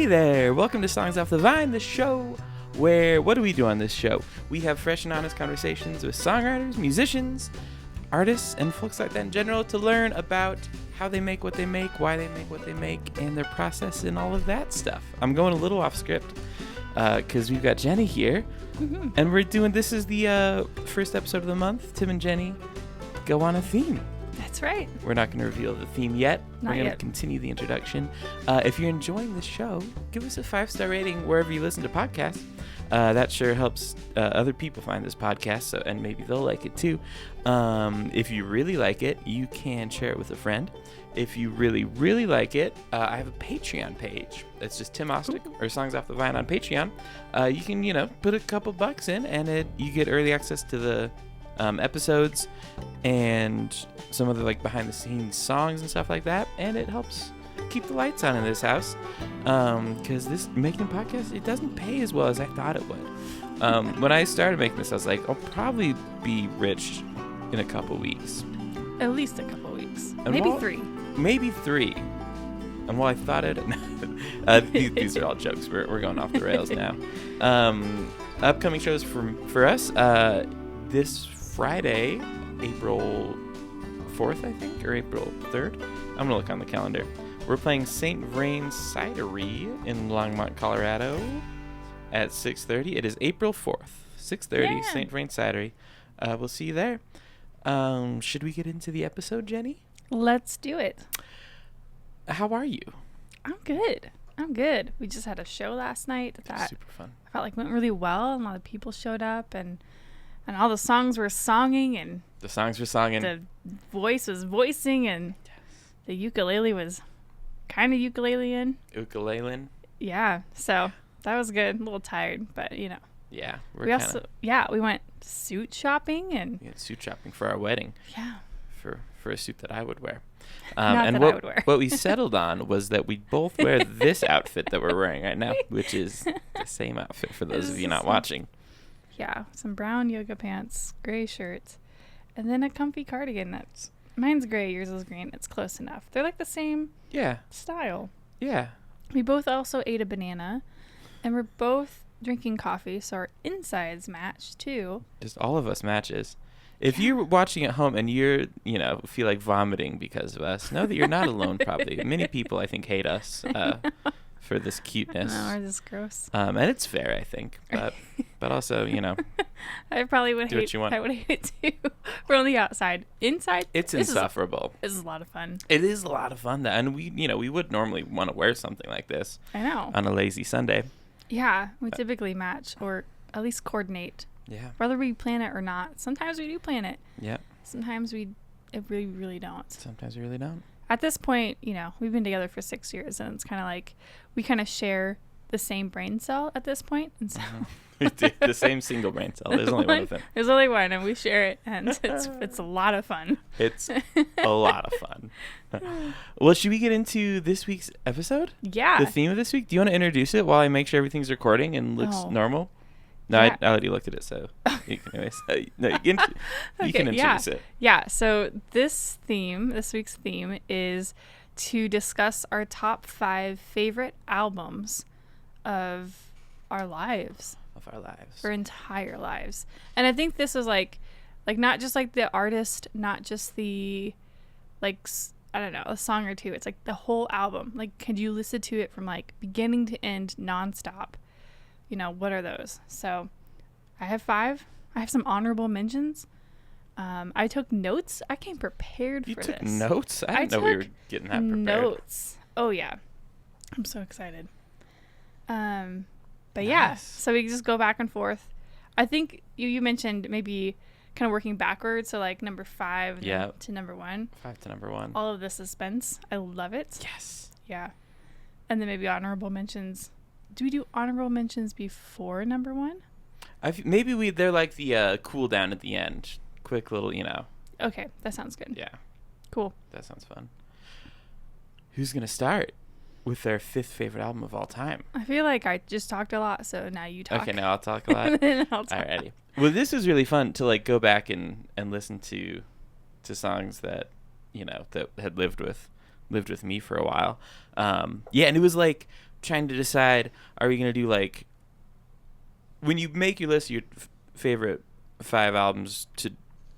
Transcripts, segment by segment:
there, welcome to Songs Off the Vine, the show where, what do we do on this show? We have fresh and honest conversations with songwriters, musicians, artists, and folks like that in general to learn about how they make what they make, why they make what they make, and their process and all of that stuff. I'm going a little off script because we've got Jenny here, and this is the first episode of the month. Tim and Jenny go on a theme. That's right. We're not going to reveal the theme yet. Not We're going to yet. continue the introduction. If you're enjoying the show, give us a 5-star rating wherever you listen to podcasts. That sure helps other people find this podcast, and maybe they'll like it too. If you really like it, you can share it with a friend. If you really, really like it, I have a Patreon page. It's just Tim Ostdiek or Songs Off the Vine on Patreon. You can, put a couple bucks in, and you get early access to the episodes and some of the behind the scenes songs and stuff like that, and it helps keep the lights on in this house because this making a podcast, it doesn't pay as well as I thought it would. When I started making this, I was like, I'll probably be rich in a couple weeks, At least a couple weeks. And maybe three. And while I thought it these are all jokes, we're going off the rails now. Upcoming shows for us this Friday, April 4th, I think, or April 3rd. I'm going to look on the calendar. We're playing St. Vrain's Cidery in Longmont, Colorado at 6:30. It is April 4th, 6:30, St. Vrain's Cidery. We'll see you there. Should we get into the episode, Jenny? Let's do it. How are you? I'm good. We just had a show last night that Super fun. I felt like went really well, and a lot of people showed up, and all the songs were songing, and The songs were songing. the voice was voicing, and the ukulele was kind of ukulele-ing. Ukulele. Yeah, so that was good. A little tired, but Yeah, we went suit shopping, and we had suit shopping for our wedding. yeah. For a suit that I would wear. Not and that what, I would wear. what we settled on was that we both wear this outfit that we're wearing right now, which is the same outfit for those of you not watching. Yeah, some brown yoga pants, gray shirts, and then a comfy cardigan mine's gray, yours is green. It's close enough. They're like the same Yeah, style. yeah. We both also ate a banana, and we're both drinking coffee, so our insides match too. Just all of us matches. If you're watching at home and you're, feel like vomiting because of us, know that you're not alone probably. Many people, I think, hate us for this cuteness. No, we're just gross. And it's fair, I think. But also, I probably would do hate what you want. I would hate it too. We're on the outside. Inside, It's insufferable. This is a lot of fun. It is a lot of fun. And we would normally want to wear something like this I know. on a lazy Sunday. Yeah, we typically match or at least coordinate. Yeah. Whether we plan it or not. Sometimes we do plan it. Yeah. Sometimes we really don't. Sometimes we really don't. At this point, we've been together for 6 years, and it's kind of like we kind of share the same brain cell at this point. And so We do the same single brain cell. There's only one of them. There's only one, and we share it, and it's a lot of fun. It's a lot of fun. Well, should we get into this week's episode? Yeah. The theme of this week? Do you want to introduce it while I make sure everything's recording and looks normal? No, Yeah. I already looked at it, so you can anyways. You can introduce it. Yeah, so this week's theme is to discuss our top 5 favorite albums of our lives. Of our lives. Our entire lives. And I think this is like not just like the artist, not just the I don't know, a song or two. It's like the whole album. Like, could you listen to it from beginning to end nonstop? What are those? So I have 5. I have some honorable mentions. I took notes. I came prepared for this. You took notes? I didn't know we were getting that prepared. Notes. Oh, yeah. I'm so excited. But yeah, so we just go back and forth. I think you mentioned maybe kind of working backwards. So number 5 to number 1. 5 to number 1. All of the suspense. I love it. Yes. Yeah. And then maybe honorable mentions. Do we do honorable mentions before number 1? Maybe they're like the cool down at the end. Quick little, Okay, that sounds good. Yeah. Cool. That sounds fun. Who's going to start with their 5th favorite album of all time? I feel like I just talked a lot, so now you talk. Okay, now I'll talk a lot. Then I'll talk. Alrighty. Well, this was really fun to go back and listen to songs that, that had lived with me for a while. And it was trying to decide, are we going to do like, when you make your list of your favorite 5 albums to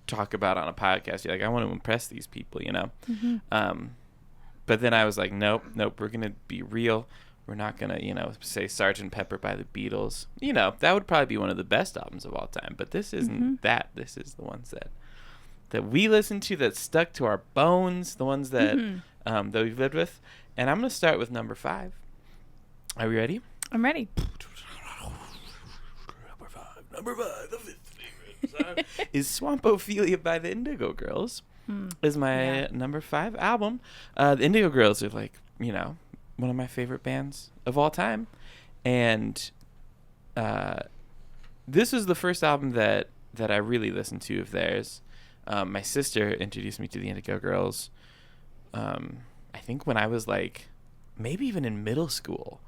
talk about on a podcast, you're like, I want to impress these people, you know? Mm-hmm. But then I was like, nope, we're going to be real. We're not going to, say Sgt. Pepper by the Beatles. That would probably be one of the best albums of all time. But this isn't that. This is the ones that we listened to, that stuck to our bones, the ones that that we've lived with. And I'm going to start with number 5. Are we ready? I'm ready. Number 5, the 5th favorite song is Swampophilia by the Indigo Girls. Is my number 5 album. The Indigo Girls are like, one of my favorite bands of all time. And this was the first album that I really listened to of theirs. My sister introduced me to the Indigo Girls, I think when I was like, maybe even in middle school.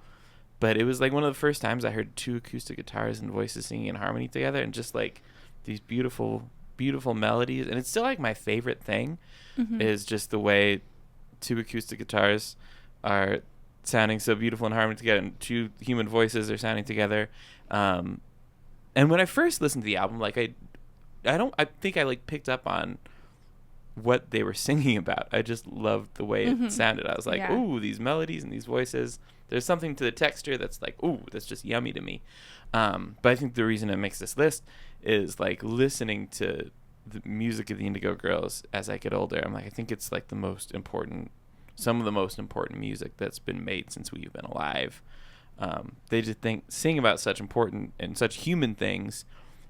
But it was like one of the first times I heard 2 acoustic guitars and voices singing in harmony together, and just like these beautiful, beautiful melodies. And it's still like my favorite thing is just the way 2 acoustic guitars are sounding so beautiful in harmony together, and 2 human voices are sounding together. And when I first listened to the album, like I think I like picked up on what they were singing about. I just loved the way it sounded. I was like, ooh, these melodies and these voices. There's something to the texture that's like, ooh, that's just yummy to me. But I think the reason it makes this list is like listening to the music of the Indigo Girls as I get older. I'm like, I think it's like some of the most important music that's been made since we've been alive. They just sing about such important and such human things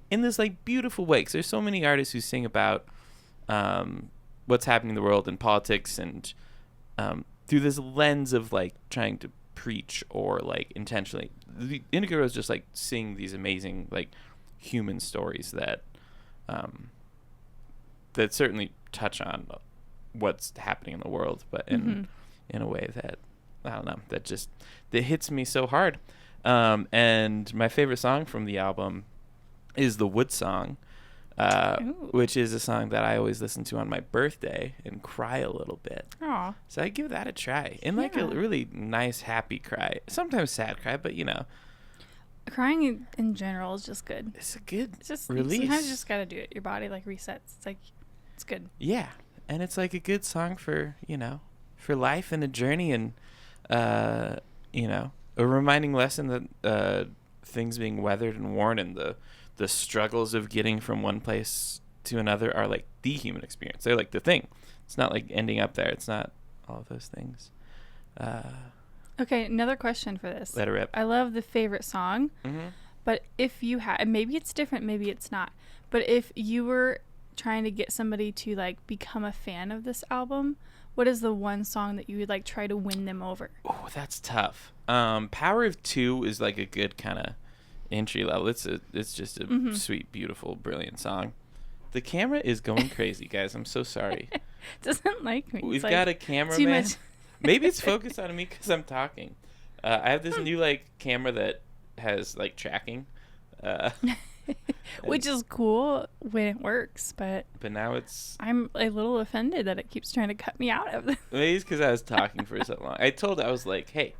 in this like beautiful way. 'Cause there's so many artists who sing about what's happening in the world and politics, and through this lens of like trying to preach or like intentionally. The Indigo Girls just like sing these amazing like human stories that that certainly touch on what's happening in the world, but in a way that, I don't know, that hits me so hard. And my favorite song from the album is the Wood Song, which is a song that I always listen to on my birthday and cry a little bit. Aww. So I give that a try. And like a really nice, happy cry. Sometimes sad cry, but Crying in general is just good. It's a good It's release. Sometimes you just gotta do it. Your body like resets. It's like, it's good. Yeah. And it's like a good song for, for life and a journey, and, a reminding lesson that things being weathered and worn, and the struggles of getting from one place to another are like the human experience. They're like the thing. It's not like ending up there. It's not all of those things. Okay, another question for this. Let it rip. I love the favorite song, but if you had, maybe it's different, maybe it's not, but if you were trying to get somebody to like become a fan of this album, what is the one song that you would like try to win them over? Oh, that's tough. Power of Two is like a good kind of entry level. It's just a sweet, beautiful, brilliant song. The camera is going crazy, guys. I'm so sorry. Doesn't like me. We've got a cameraman. Maybe it's focused on me because I'm talking. I have this new like camera that has like tracking, which is cool when it works, but now I'm a little offended that it keeps trying to cut me out of this. Maybe it's because I was talking for so long. I was like, hey,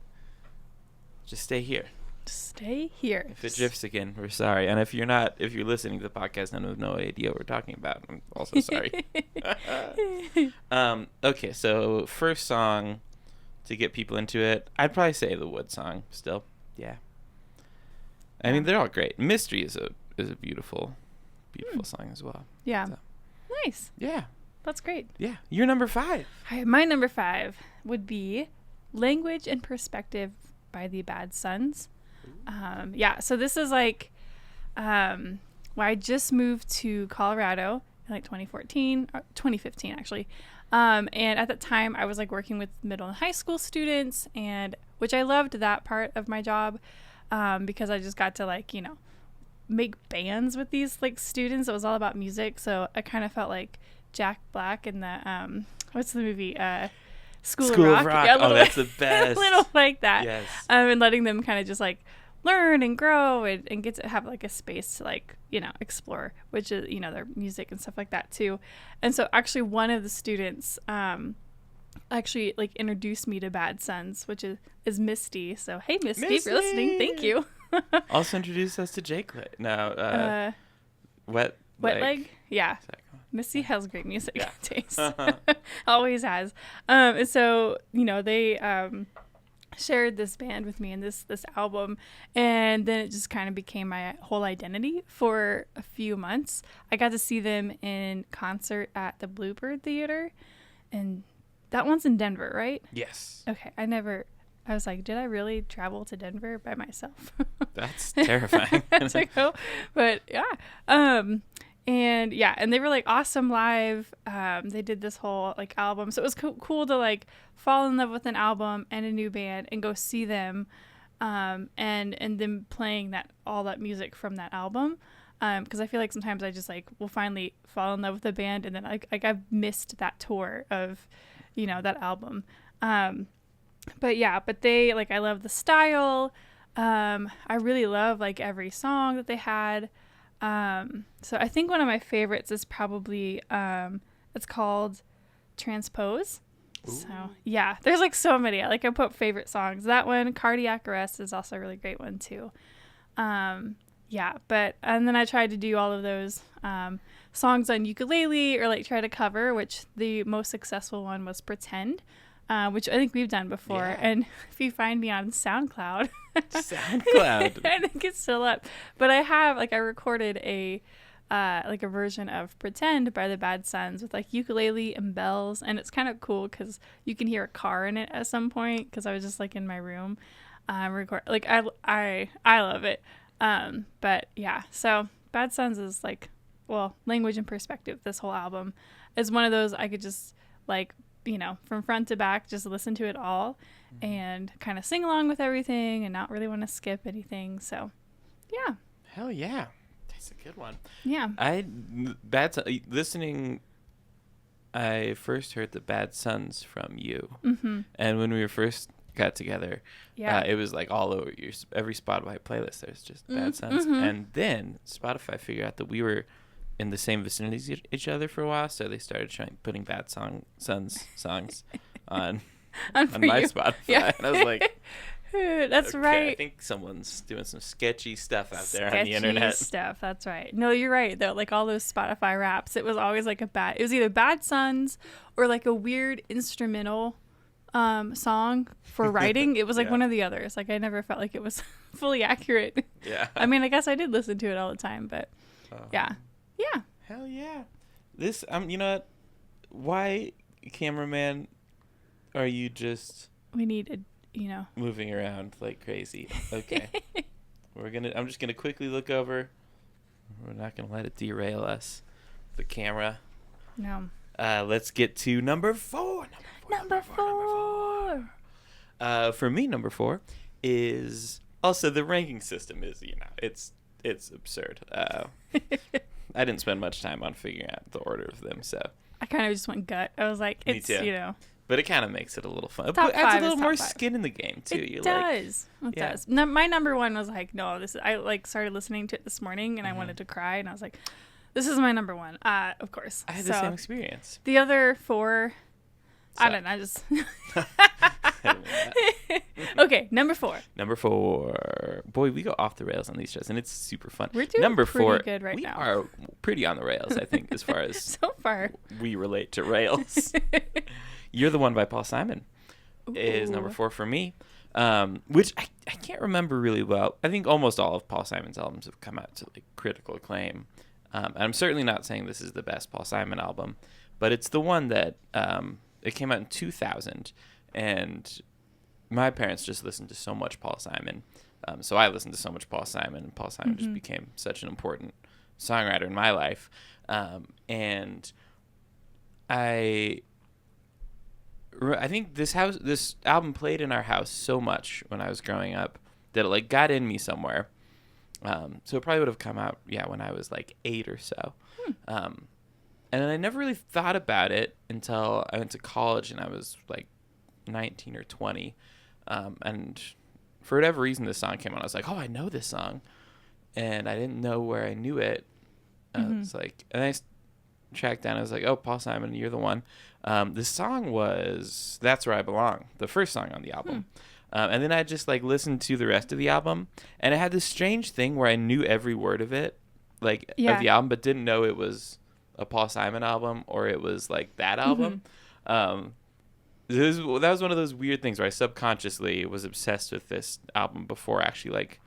just stay here. Stay here. If it drifts again, we're sorry. And if you're listening to the podcast and have no idea what we're talking about, I'm also sorry. Okay, so first song to get people into it, I'd probably say the Wood Song still. Yeah. I mean, they're all great. Mystery is a beautiful, beautiful song as well. Yeah. So. Nice. Yeah. That's great. Yeah. You're number 5. My number 5 would be Language and Perspective by the Bad Sons. So this is like where I just moved to Colorado in like 2014 or 2015 actually, and at that time I was like working with middle and high school students, and which I loved that part of my job, because I just got to like make bands with these like students. It was all about music, so I kind of felt like Jack Black in the what's the movie School of Rock. Yeah, that's the best. A little like that. Yes. And letting them kind of just like learn and grow and get to have like a space to like explore, which is their music and stuff like that too. And so actually one of the students actually like introduced me to Bad Sons, which is Misty. So hey, Misty, Misty! if you're listening, thank you. Also introduced us to Jake now. Wet Leg? Yeah. Second one. Misty has great music Yeah. taste. Always has. And so, they shared this band with me and this album, and then it just kind of became my whole identity for a few months. I got to see them in concert at the Bluebird Theater, and that one's in Denver, right? Yes. Okay. I was like, did I really travel to Denver by myself? That's terrifying. To go. But yeah. And they were like awesome live. They did this whole like album. So it was cool to like fall in love with an album and a new band and go see them. And them playing all that music from that album. Because I feel like sometimes I just like will finally fall in love with a band, and then I've missed that tour of, that album. But they like, I love the style. I really love like every song that they had. So I think one of my favorites is probably it's called Transpose. Ooh. So yeah, there's like so many. I put favorite songs. That one, Cardiac Arrest, is also a really great one too. And then I tried to do all of those songs on ukulele, or like try to cover, which the most successful one was Pretend. Which I think we've done before. Yeah. And if you find me on SoundCloud. I think it's still up. But I recorded a version of Pretend by the Bad Sons with like ukulele and bells. And it's kind of cool because you can hear a car in it at some point, because I was just like in my room. I love it. But yeah, so Bad Sons is like, well, language and perspective. This whole album is one of those I could just like, from front to back, just listen to it all and kind of sing along with everything and not really want to skip anything. So, yeah. Hell yeah. That's a good one. Yeah. Listening, I first heard the Bad Sons from you. Mm-hmm. And when we first got together, yeah, it was like all over every Spotify playlist. There's just Bad Sons. Mm-hmm. And then Spotify figured out that we were in the same vicinity as each other for a while, so they started putting Bad Sons songs on my Spotify. Yeah. And I was like, that's okay, right. I think someone's doing some sketchy stuff out there on the internet. Stuff. That's right. No, you're right. Though, like all those Spotify raps, it was always like it was either Bad Sons or like a weird instrumental song for writing. It was like one of the others. Like I never felt like it was fully accurate. Yeah. I mean, I guess I did listen to it all the time, but yeah. Yeah. Hell yeah. This, you know what? Why, cameraman, are you just... We need moving around like crazy. Okay. I'm just going to quickly look over. We're not going to let it derail us. The camera. No. Let's get to number 4. Number four. For me, number 4 is... Also, the ranking system is, it's absurd. I didn't spend much time on figuring out the order of them, so I kind of just went gut. I was like, it's, me too. But it kind of makes it a little fun. It adds a little more skin in the game, too. It does. It does. No, my number 1 was like, no, I like started listening to it this morning, and I wanted to cry, and I was like, this is my number 1. Of course. I had the same experience. The other 4, I don't know. I just... Okay, number 4. Number 4. Boy, we go off the rails on these shows, and it's super fun. We're doing number pretty 4, good right now. We are pretty on the rails, I think, as far as so far we relate to rails. You're the One by Paul Simon. Ooh. Is number 4 for me, which I can't remember really well. I think almost all of Paul Simon's albums have come out to like critical acclaim. And I'm certainly not saying this is the best Paul Simon album, but it's the one that it came out in 2000, and my parents just listened to so much Paul Simon. So I listened to so much Paul Simon, and Paul Simon just became such an important songwriter in my life. And I think this album played in our house so much when I was growing up that it like got in me somewhere. So it probably would have come out, when I was like 8 or so. And then I never really thought about it until I went to college and I was like 19 or 20. And for whatever reason, this song came on. I was like, oh, I know this song. And I didn't know where I knew it. It's like, and tracked down. I was like, oh, Paul Simon, you're the one. The song was "That's Where I Belong," the first song on the album. And then I just like listened to the rest of the album, and it had this strange thing where I knew every word of it, like of the album, but didn't know it was a Paul Simon album or it was like that album. That was one of those weird things where I subconsciously was obsessed with this album before actually like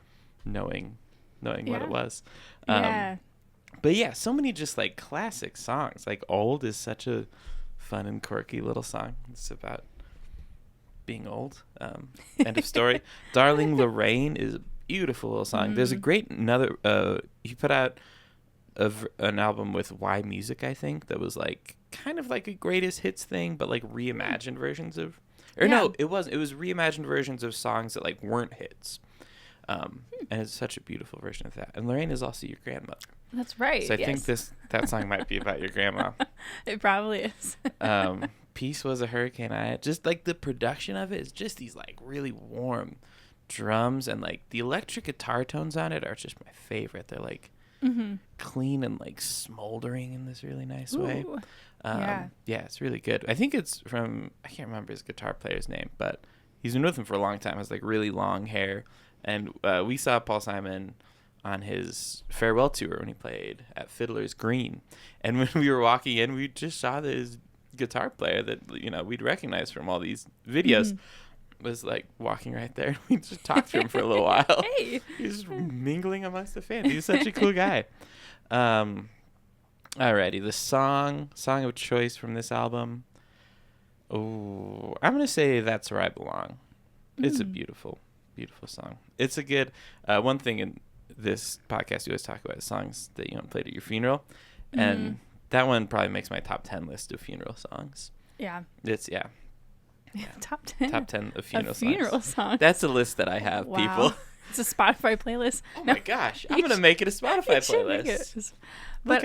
knowing what it was. But yeah, so many just like classic songs. Like "Old" is such a fun and quirky little song. It's about being old. End of story. "Darling Lorraine" is a beautiful little song. There's a great he put out an album with Y Music, I think, that was like kind of like a greatest hits thing, but like reimagined versions of, no, it was reimagined versions of songs that like weren't hits. And it's such a beautiful version of that. And Lorraine is also your grandmother. That's right. So I think that song might be about your grandma. It probably is. "Peace Was a Hurricane." Just like the production of it is just these like really warm drums, and like the electric guitar tones on it are just my favorite. They're like clean and like smoldering in this really nice way. Yeah, it's really good. I think it's from, I can't remember his guitar player's name, but he's been with him for a long time. Has like really long hair. And we saw Paul Simon on his farewell tour when he played at Fiddler's Green. And when we were walking in, we just saw his guitar player that, you know, we'd recognize from all these videos was like walking right there. We just talked to him for a little while. Hey. He was just mingling amongst the fans. He's such a cool guy. Alrighty, the song of choice from this album. Oh, I'm going to say "That's Where I Belong." It's a beautiful song. It's a good one thing in this podcast we always talk about songs that you don't play at your funeral, and that one probably makes my top 10 list of funeral songs. It's top 10 of funeral songs. That's a list that I have. Wow. People, it's a Spotify playlist. My gosh, I'm gonna make it a Spotify playlist. But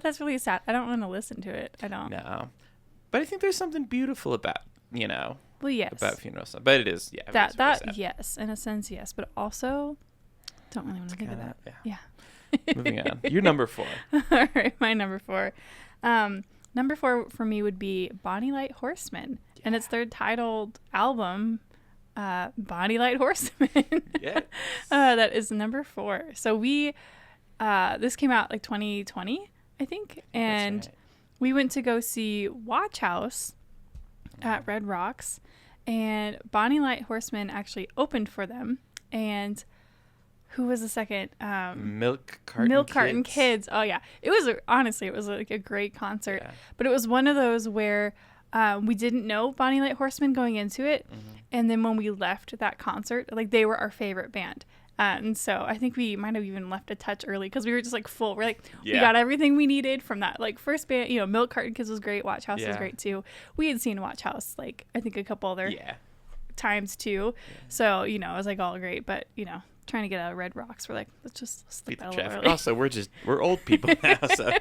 that's really sad. I don't want to listen to it. I don't. No, but I think there's something beautiful about about funeral songs. But it is, that yes, in a sense, yes, but also don't really want to think of that. Yeah. Moving on. You're number 4. All right, my number 4. Number 4 for me would be Bonnie Light Horseman, and it's their titled album, Bonnie Light Horseman. That is number 4. So we this came out like 2020, I think, and we went to go see Watch House at Red Rocks, and Bonnie Light Horseman actually opened for them. And who was the second? Milk Carton Kids. Oh yeah, it was honestly like a great concert, but it was one of those where we didn't know Bonnie Light Horseman going into it, and then when we left that concert, like they were our favorite band. And so I think we might have even left a touch early because we were just like full. We're like, we got everything we needed from that like first band. You know, Milk Carton Kids was great. Watch House was great too. We had seen Watch House like I think a couple other times too. So you know, it was like all great. But you know, trying to get out of Red Rocks, we're like, let's just slip that a little early. Also, we're old people now, so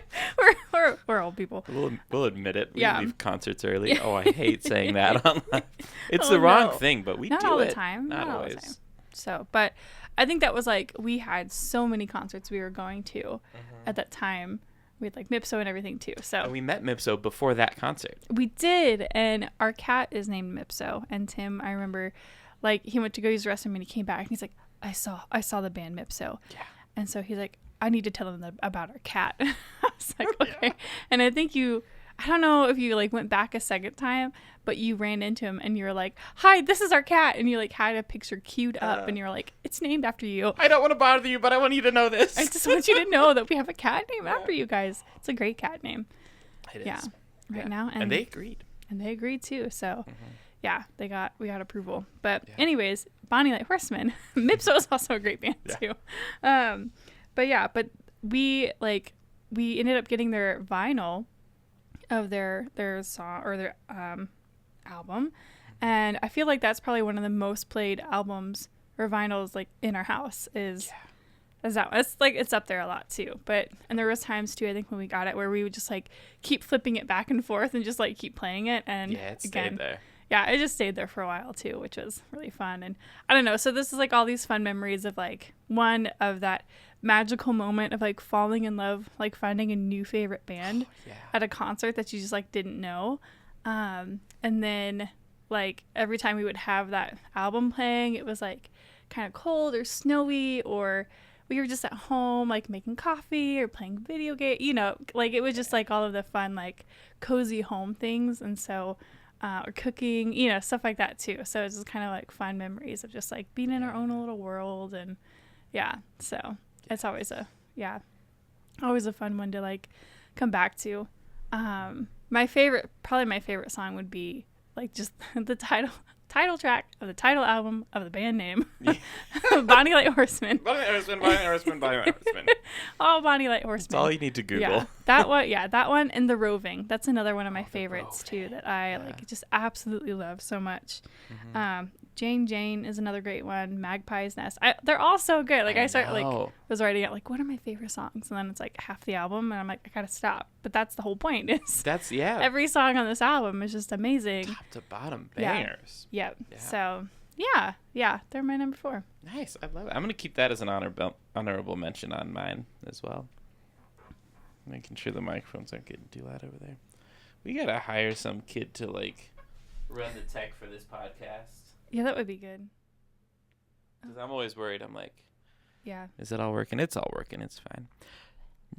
we're old people. We'll admit it. We leave concerts early. Oh, I hate saying that online. It's the wrong thing, but we not do all it. The time. Not always. All the time. So, but I think that was like we had so many concerts we were going to at that time. We had like Mipso and everything too. So and we met Mipso before that concert. We did, and our cat is named Mipso. And Tim, I remember, like he went to go use the restroom and he came back and he's like, I saw the band Mipso. Yeah. And so he's like, I need to tell them about our cat. I was like, okay. And I think I don't know if you like went back a second time, but you ran into him and you were like, hi, this is our cat. And you like had a picture queued up and you were like, it's named after you. I don't want to bother you, but I want you to know this. I just want you to know that we have a cat named after you guys. It's a great cat name. It is. Right now. And they agreed. And they agreed too. So yeah, we got approval. But anyways, Bonnie Light Horseman. Mipso is also a great band too. But we ended up getting their vinyl of their song or their album, and I feel like that's probably one of the most played albums or vinyls like in our house is that one. It's like it's up there a lot too. And there was times too, I think when we got it where we would just like keep flipping it back and forth and just like keep playing it, and it stayed there. Yeah, it just stayed there for a while too, which was really fun. And I don't know, so this is like all these fun memories of like one of that magical moment of like falling in love, like finding a new favorite band at a concert that you just like didn't know. And then like every time we would have that album playing, it was like kind of cold or snowy, or we were just at home like making coffee or playing video game, you know, like it was just like all of the fun like cozy home things. And so or cooking, you know, stuff like that too. So it's just kind of like fun memories of just like being in our own little world. And so it's always a fun one to like come back to. My favorite song would be like just the title track of the title album of the band name. Bonnie Light Horseman. Bonnie Horseman. Oh, Bonnie Light Horseman. That's all you need to Google. That one and The Roving. That's another one of my favorites too that I like just absolutely love so much. Jane is another great one. Magpie's Nest. They're all so good. Like I was writing out like what are my favorite songs, and then it's like half the album, and I'm like I gotta stop. But that's the whole point. Every song on this album is just amazing. Top to bottom bangers. Yeah. So they're my number 4. Nice, I love it. I'm gonna keep that as an honorable mention on mine as well. Making sure the microphones aren't getting too loud over there. We gotta hire some kid to like run the tech for this podcast. Yeah, that would be good. Because I'm always worried. I'm like, yeah, is it all working? It's all working. It's fine.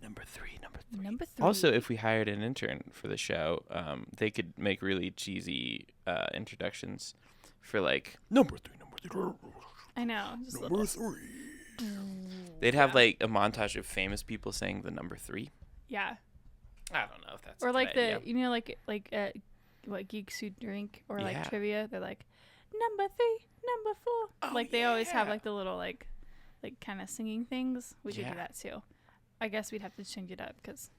Number three. Also, if we hired an intern for the show, they could make really cheesy introductions for like number three. I know. Just number 3. They'd have like a montage of famous people saying the number 3. Yeah. I don't know if that's or a like good idea. you know like what Geeks Who Drink or like trivia. They're like number 3, number 4. Oh, like they always have like the little like kind of singing things. We could do that too. I guess we'd have to change it up because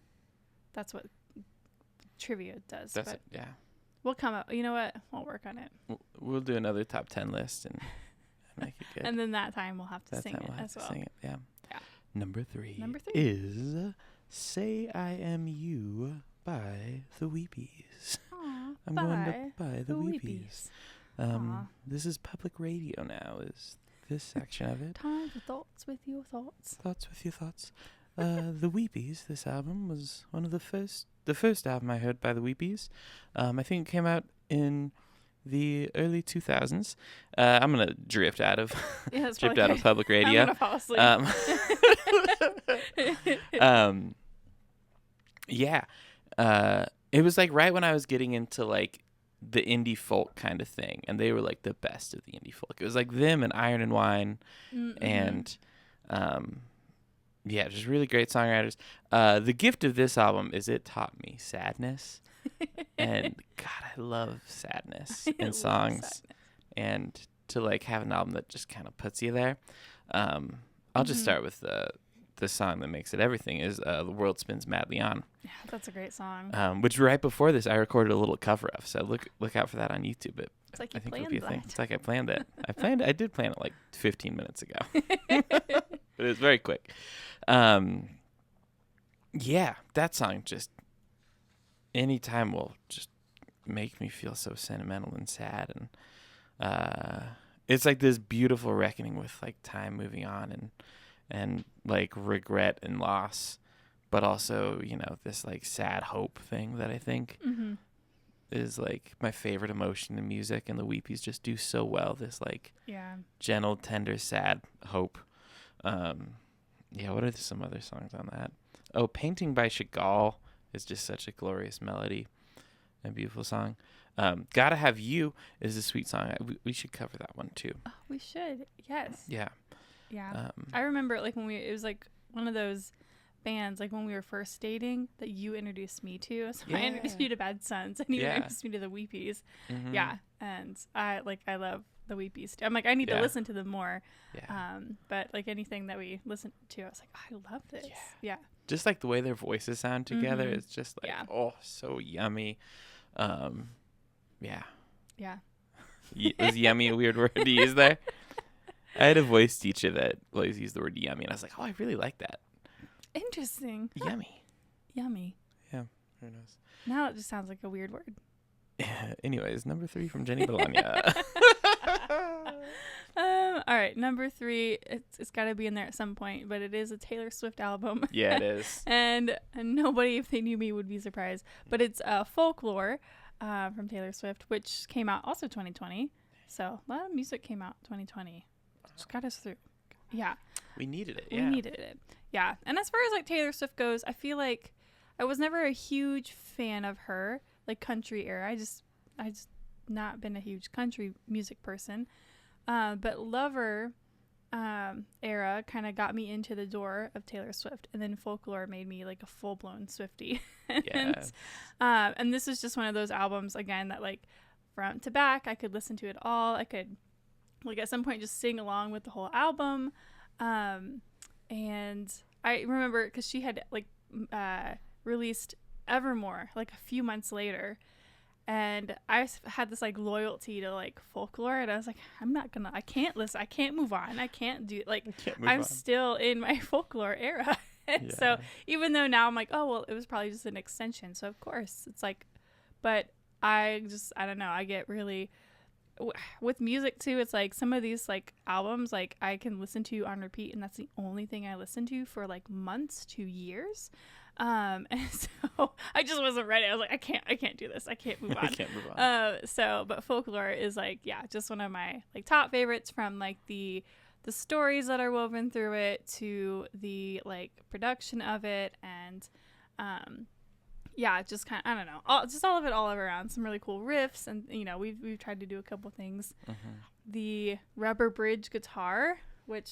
that's what trivia does. We'll come up. You know what? We'll work on it. We'll do another top 10 list and make it good. And then that time we'll have to sing it as well. Yeah. Number 3 is "Say I Am You" by the Weepies. Aww, I'm going to buy the Weepies. This is public radio now. Is this section of it? Time for thoughts with your thoughts. Thoughts with your thoughts. The Weepies. This album was one of the first album I heard by the Weepies. I think it came out in the early 2000s. I'm gonna drift out of public radio. I'm gonna fall asleep. It was like right when I was getting into like the indie folk kind of thing, and they were like the best of the indie folk. It was like them and Iron and Wine, and just really great songwriters. The gift of this album is it taught me sadness. And God, I love sadness in songs. And to like have an album that just kind of puts you there. I'll just start with the song that makes it everything is The World Spins Madly On. Yeah, that's a great song. Which right before this I recorded a little cover of. So look out for that on YouTube. It's like I think planned it'll be a thing. that. It's like I planned it. I did plan it like 15 minutes ago. But it was very quick. That song just anytime will just make me feel so sentimental and sad, and it's like this beautiful reckoning with like time moving on and like regret and loss, but also, you know, this like sad hope thing that I think is like my favorite emotion in music, and the Weepies just do so well. This like gentle, tender, sad hope. What are some other songs on that? Oh, Painting by Chagall is just such a glorious melody and beautiful song. Gotta Have You is a sweet song. We should cover that one too. Oh, we should. Yes. Yeah. I remember like it was like one of those bands like when we were first dating that you introduced me to. So I introduced you to Bad Sons, and you introduced me to the Weepies. Yeah, and I love the Weepies too. I'm like I need to listen to them more. But like anything that we listened to, I was like I love this. Yeah. Just like the way their voices sound together, it's just like so yummy. Is yummy a weird word to use there? I had a voice teacher that always used the word yummy, and I was like, oh, I really like that. Interesting. Yummy. Yummy. Yeah, who knows? Now it just sounds like a weird word. Anyways, number 3 from Jenny Bologna. All right, number 3. It's got to be in there at some point, but it is a Taylor Swift album. Yeah, it is. and nobody, if they knew me, would be surprised. But it's Folklore from Taylor Swift, which came out also 2020. So a lot of music came out 2020. Just got us through. Yeah. We needed it. We needed it. Yeah. And as far as like Taylor Swift goes, I feel like I was never a huge fan of her, like country era. I just not been a huge country music person. But Lover era kind of got me into the door of Taylor Swift, and then Folklore made me like a full-blown Swiftie. And this is just one of those albums again that like front to back I could listen to it all. I could like at some point just sing along with the whole album. And I remember because she had like released Evermore like a few months later, and I had this like loyalty to like Folklore, and I was like, I can't listen, I can't move on, I can't do like I'm still in my Folklore era. And so even though now I'm like, oh well, it was probably just an extension, so of course it's like, but I don't know, I get really with music too, it's like some of these like albums like I can listen to on repeat, and that's the only thing I listen to for like months to years. And so I just wasn't ready. I was like, I can't do this, I can't move on. I can't move on. But Folklore is like, yeah, just one of my like top favorites, from like the stories that are woven through it to the like production of it, and yeah, just kind of, I don't know, all of it all around. Some really cool riffs, and you know, we've tried to do a couple things. The rubber bridge guitar, which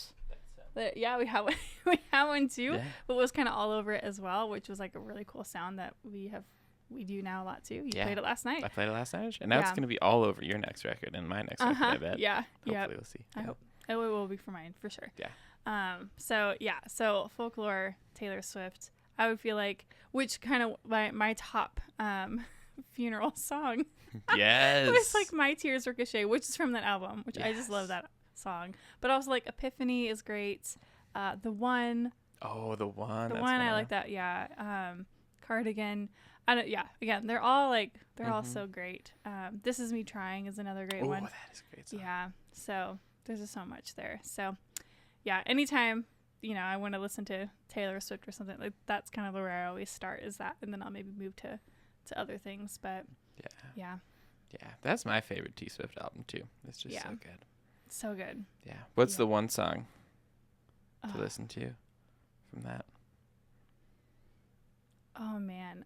we have one too, but was kind of all over it as well, which was like a really cool sound that we do now a lot too. You played it last night. I played it last night, and now it's going to be all over your next record and my next record, I bet. Yeah. Hopefully we'll see. I hope it will be for mine for sure. Yeah. So Folklore, Taylor Swift, I would feel like, which kind of my top funeral song. Yes. It was like My Tears Ricochet, which is from that album, which I just love that song. But also like Epiphany is great. The One. Oh, The One. The One, I like that. Yeah. Cardigan. Again, they're all like, they're all so great. This Is Me Trying is another great one. Oh, that is a great song. Yeah. So there's just so much there. So yeah, anytime, you know, I want to listen to Taylor Swift or something, like that's kind of where I always start, is that, and then I'll maybe move to other things. But yeah, that's my favorite T Swift album too. It's just so good. So good. Yeah. What's the one song to listen to from that? Oh man.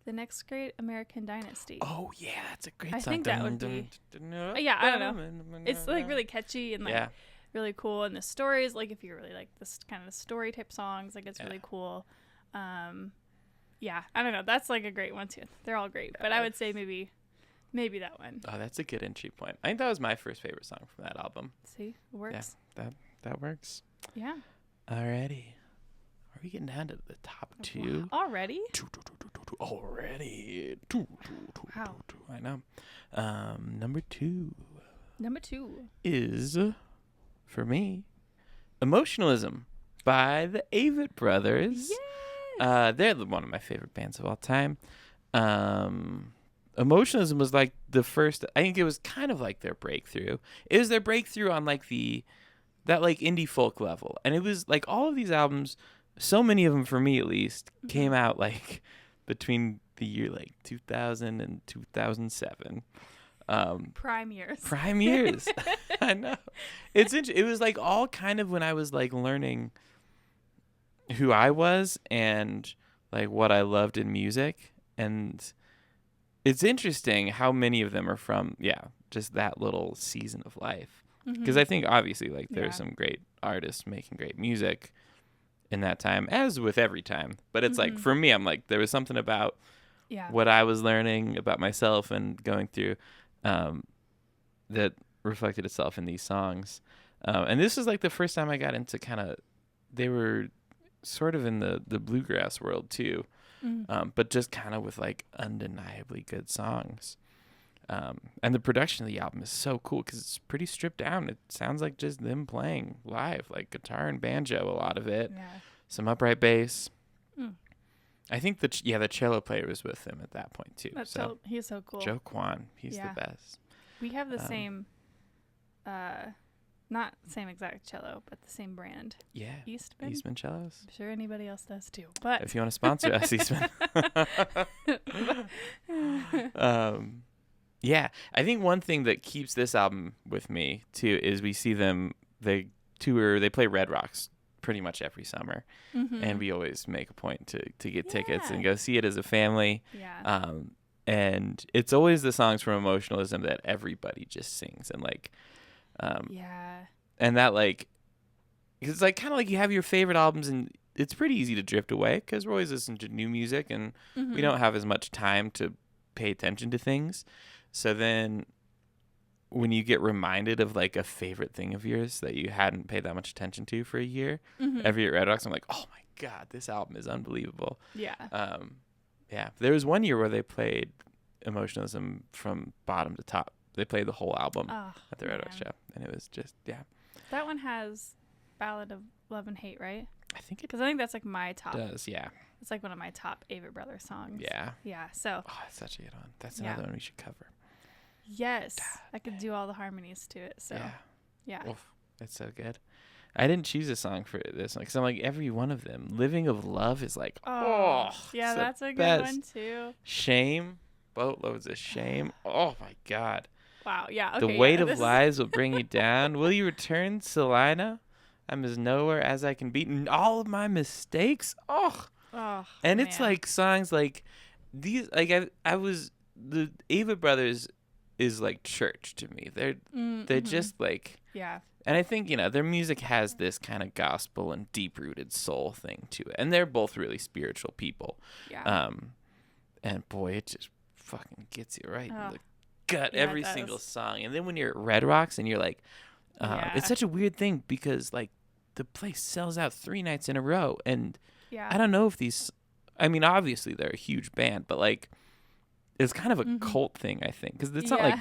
The Next Great American Dynasty. Oh yeah, that's a great song. I think that would be. Yeah, I don't know. It's like really catchy and like really cool, and the stories, like if you really like this kind of story type songs, like it's really cool. Yeah, I don't know. That's like a great one too. They're all great, but I would say maybe that one. Oh, that's a good entry point. I think that was my first favorite song from that album. See, it works. Yeah, that works. Yeah. Alrighty. Are we getting down to the top 2? Already? Already. Wow. I know. Number 2. Number 2 is, for me, Emotionalism by the Avett Brothers. Yes! They're one of my favorite bands of all time. Emotionalism was like the first, I think it was kind of like their breakthrough. It was their breakthrough on like that like indie folk level. And it was like all of these albums, so many of them for me at least, came out like between the year like 2000 and 2007. Prime years. I know. It was like all kind of when I was like learning who I was and like what I loved in music. And it's interesting how many of them are from, just that little season of life. Because I think obviously like there's some great artists making great music in that time, as with every time. But it's like, for me, I'm like, there was something about what I was learning about myself and going through that reflected itself in these songs. And this was like the first time I got into they were sort of in the bluegrass world too, but just kind of with like undeniably good songs. And the production of the album is so cool because it's pretty stripped down. It sounds like just them playing live, like guitar and banjo, a lot of it. Yeah. Some upright bass. I think the cello player was with him at that point too. He's so cool. Joe Kwan, he's the best. We have the same not same exact cello, but the same brand. Yeah. Eastman. Eastman cellos. I'm sure anybody else does too. But If you want to sponsor us, Eastman. Yeah, I think one thing that keeps this album with me too is we see they play Red Rocks pretty much every summer, and we always make a point to get tickets and go see it as a family. Yeah. And it's always the songs from Emotionalism that everybody just sings, and like, and that like, it's like kind of like you have your favorite albums, and it's pretty easy to drift away because we're always listening to new music, and we don't have as much time to pay attention to things. So then when you get reminded of like a favorite thing of yours that you hadn't paid that much attention to for a year, every year at Red Rocks, I'm like, oh my God, this album is unbelievable. Yeah. Yeah. There was one year where they played Emotionalism from bottom to top. They played the whole album at the Red Rocks show. And it was just, That one has Ballad of Love and Hate, right? I think it Because I think that's like my top. does, yeah. It's like one of my top Avett Brothers songs. Yeah. Yeah. So. Oh, that's such a good one. That's another one we should cover. Yes. I could do all the harmonies to it. So. Yeah. Oof, that's so good. I didn't choose a song for this one because I'm like, every one of them. Living of Love is like, yeah, that's a good one too. Shame. Boatloads of Shame. Oh my God. Wow. Yeah. Okay, the weight of lies will bring you down. Will you return, Selina? I'm as nowhere as I can be. And all of my mistakes. And it's like songs like these. Like the Avett Brothers is like church to me. They're just like, and I think, their music has this kind of gospel and deep rooted soul thing to it, and they're both really spiritual people. And boy, it just fucking gets you right in the gut every single song. And then when you're at Red Rocks and you're like, it's such a weird thing because like the place sells out 3 nights in a row, and I don't know if obviously they're a huge band, but like, it's kind of a cult thing, I think, because it's not like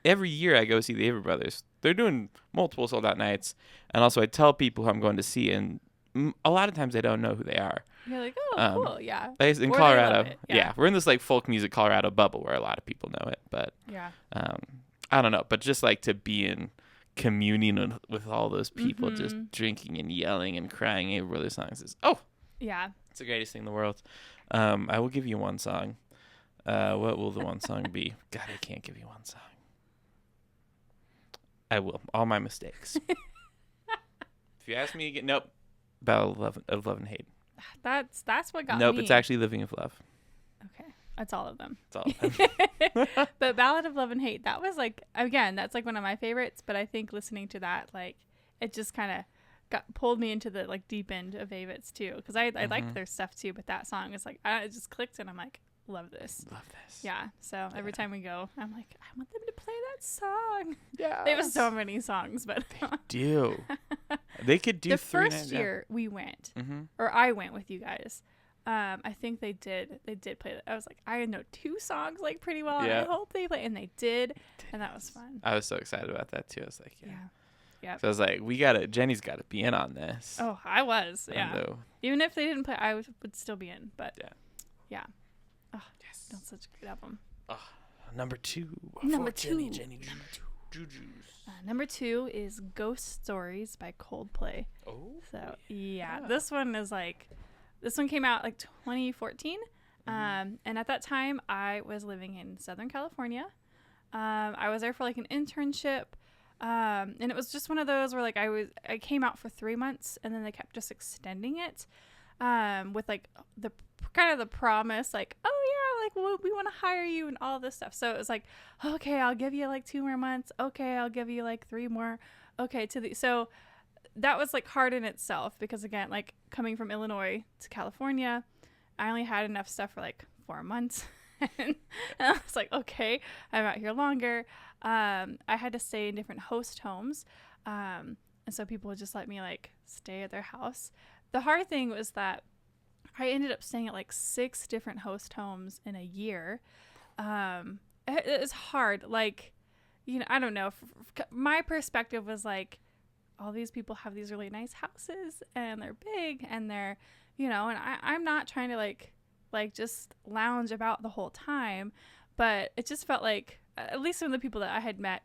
every year I go see the Avett Brothers. They're doing multiple sold out nights, and also I tell people who I'm going to see, and a lot of times they don't know who they are. You're like, oh, cool, yeah. In Colorado, we're in this like folk music Colorado bubble where a lot of people know it, but I don't know, but just like to be in communion with all those people, just drinking and yelling and crying Avett Brothers songs is it's the greatest thing in the world. I will give you one song. What will the one song be? God, I can't give you one song. I will. All my mistakes. If you ask me again, nope. Ballad of Love and Hate. That's what got me. Nope, it's actually Living of Love. Okay. That's all of them. It's all of them. But Ballad of Love and Hate, that was like, again, that's like one of my favorites, but I think listening to that, like, it just kind of pulled me into the like deep end of Avett's too, because I liked their stuff too, but that song is like, it just clicked and I'm like, love this. Yeah. So every time we go, I'm like, I want them to play that song. Yeah. They have so many songs, but they do. They could do the first year we went, or I went with you guys. I think they did play that. I was like, I know 2 songs like pretty well, and I hope they play, and they did, and that was fun. I was so excited about that too. I was like, yeah. So I was like, Jenny's got to be in on this. Oh, I was. Yeah. Even if they didn't play, I would still be in. But yeah. Oh, yes. That's such a great album. Number 2. Number 2. Jenny Juju's. Number 2 is Ghost Stories by Coldplay. Oh. So, this one came out like 2014. And at that time, I was living in Southern California. I was there for like an internship. And it was just one of those where like I came out for 3 months, and then they kept just extending it. With like the kind of the promise, like, oh yeah, like we want to hire you and all this stuff. So it was like, okay, I'll give you like 2 more months. Okay, I'll give you like 3 more. Okay, so that was like hard in itself because again, like coming from Illinois to California, I only had enough stuff for like 4 months. And I was like, okay, I'm out here longer. I had to stay in different host homes. And so people would just let me like stay at their house. The hard thing was that I ended up staying at like 6 different host homes in a year. It's hard. Like, I don't know. My perspective was like, all these people have these really nice houses and they're big and they're, and I'm not trying to like just lounge about the whole time, but it just felt like, at least some of the people that I had met,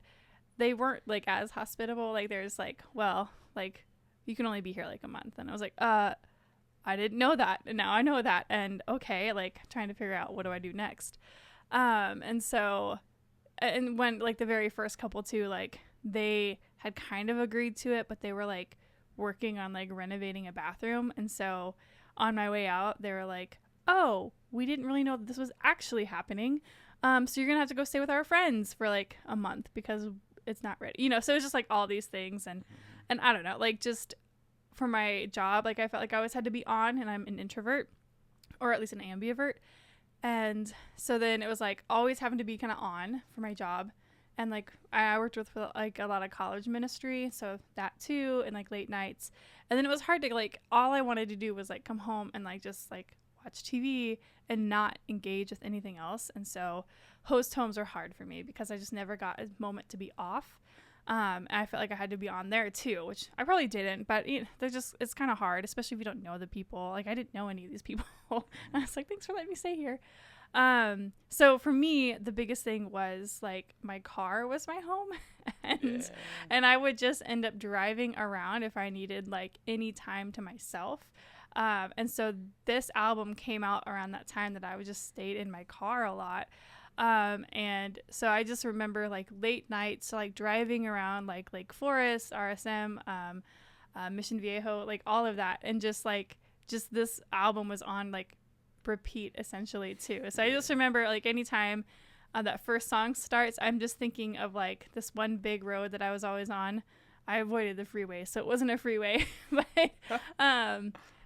they weren't like as hospitable. Like there's like, well, like you can only be here like a month. And I was like, I didn't know that. And now I know that. And okay, like trying to figure out what do I do next. And so, and when like the very first couple too, like they had kind of agreed to it, but they were like working on like renovating a bathroom. And so on my way out, they were like, oh, we didn't really know that this was actually happening. So you're going to have to go stay with our friends for like a month because it's not ready, you know? So it's just like all these things. And I don't know, like just for my job, like I felt like I always had to be on, and I'm an introvert, or at least an ambivert. And so then it was like always having to be kind of on for my job. And like I worked with like a lot of college ministry, so that too, and like late nights. And then it was hard to like, all I wanted to do was like come home and like just like watch TV and not engage with anything else. And so host homes are hard for me because I just never got a moment to be off. And I felt like I had to be on there too, which I probably didn't, but you know, it's kind of hard, especially if you don't know the people. Like I didn't know any of these people. And I was like, thanks for letting me stay here. So for me, the biggest thing was like my car was my home and I would just end up driving around if I needed like any time to myself. And so this album came out around that time that I would just stayed in my car a lot. And so I just remember like late nights, like driving around like Lake Forest, RSM, Mission Viejo, like all of that. And just this album was on like repeat essentially too. So I just remember like anytime that first song starts, I'm just thinking of like this one big road that I was always on. I avoided the freeway, so it wasn't a freeway, but,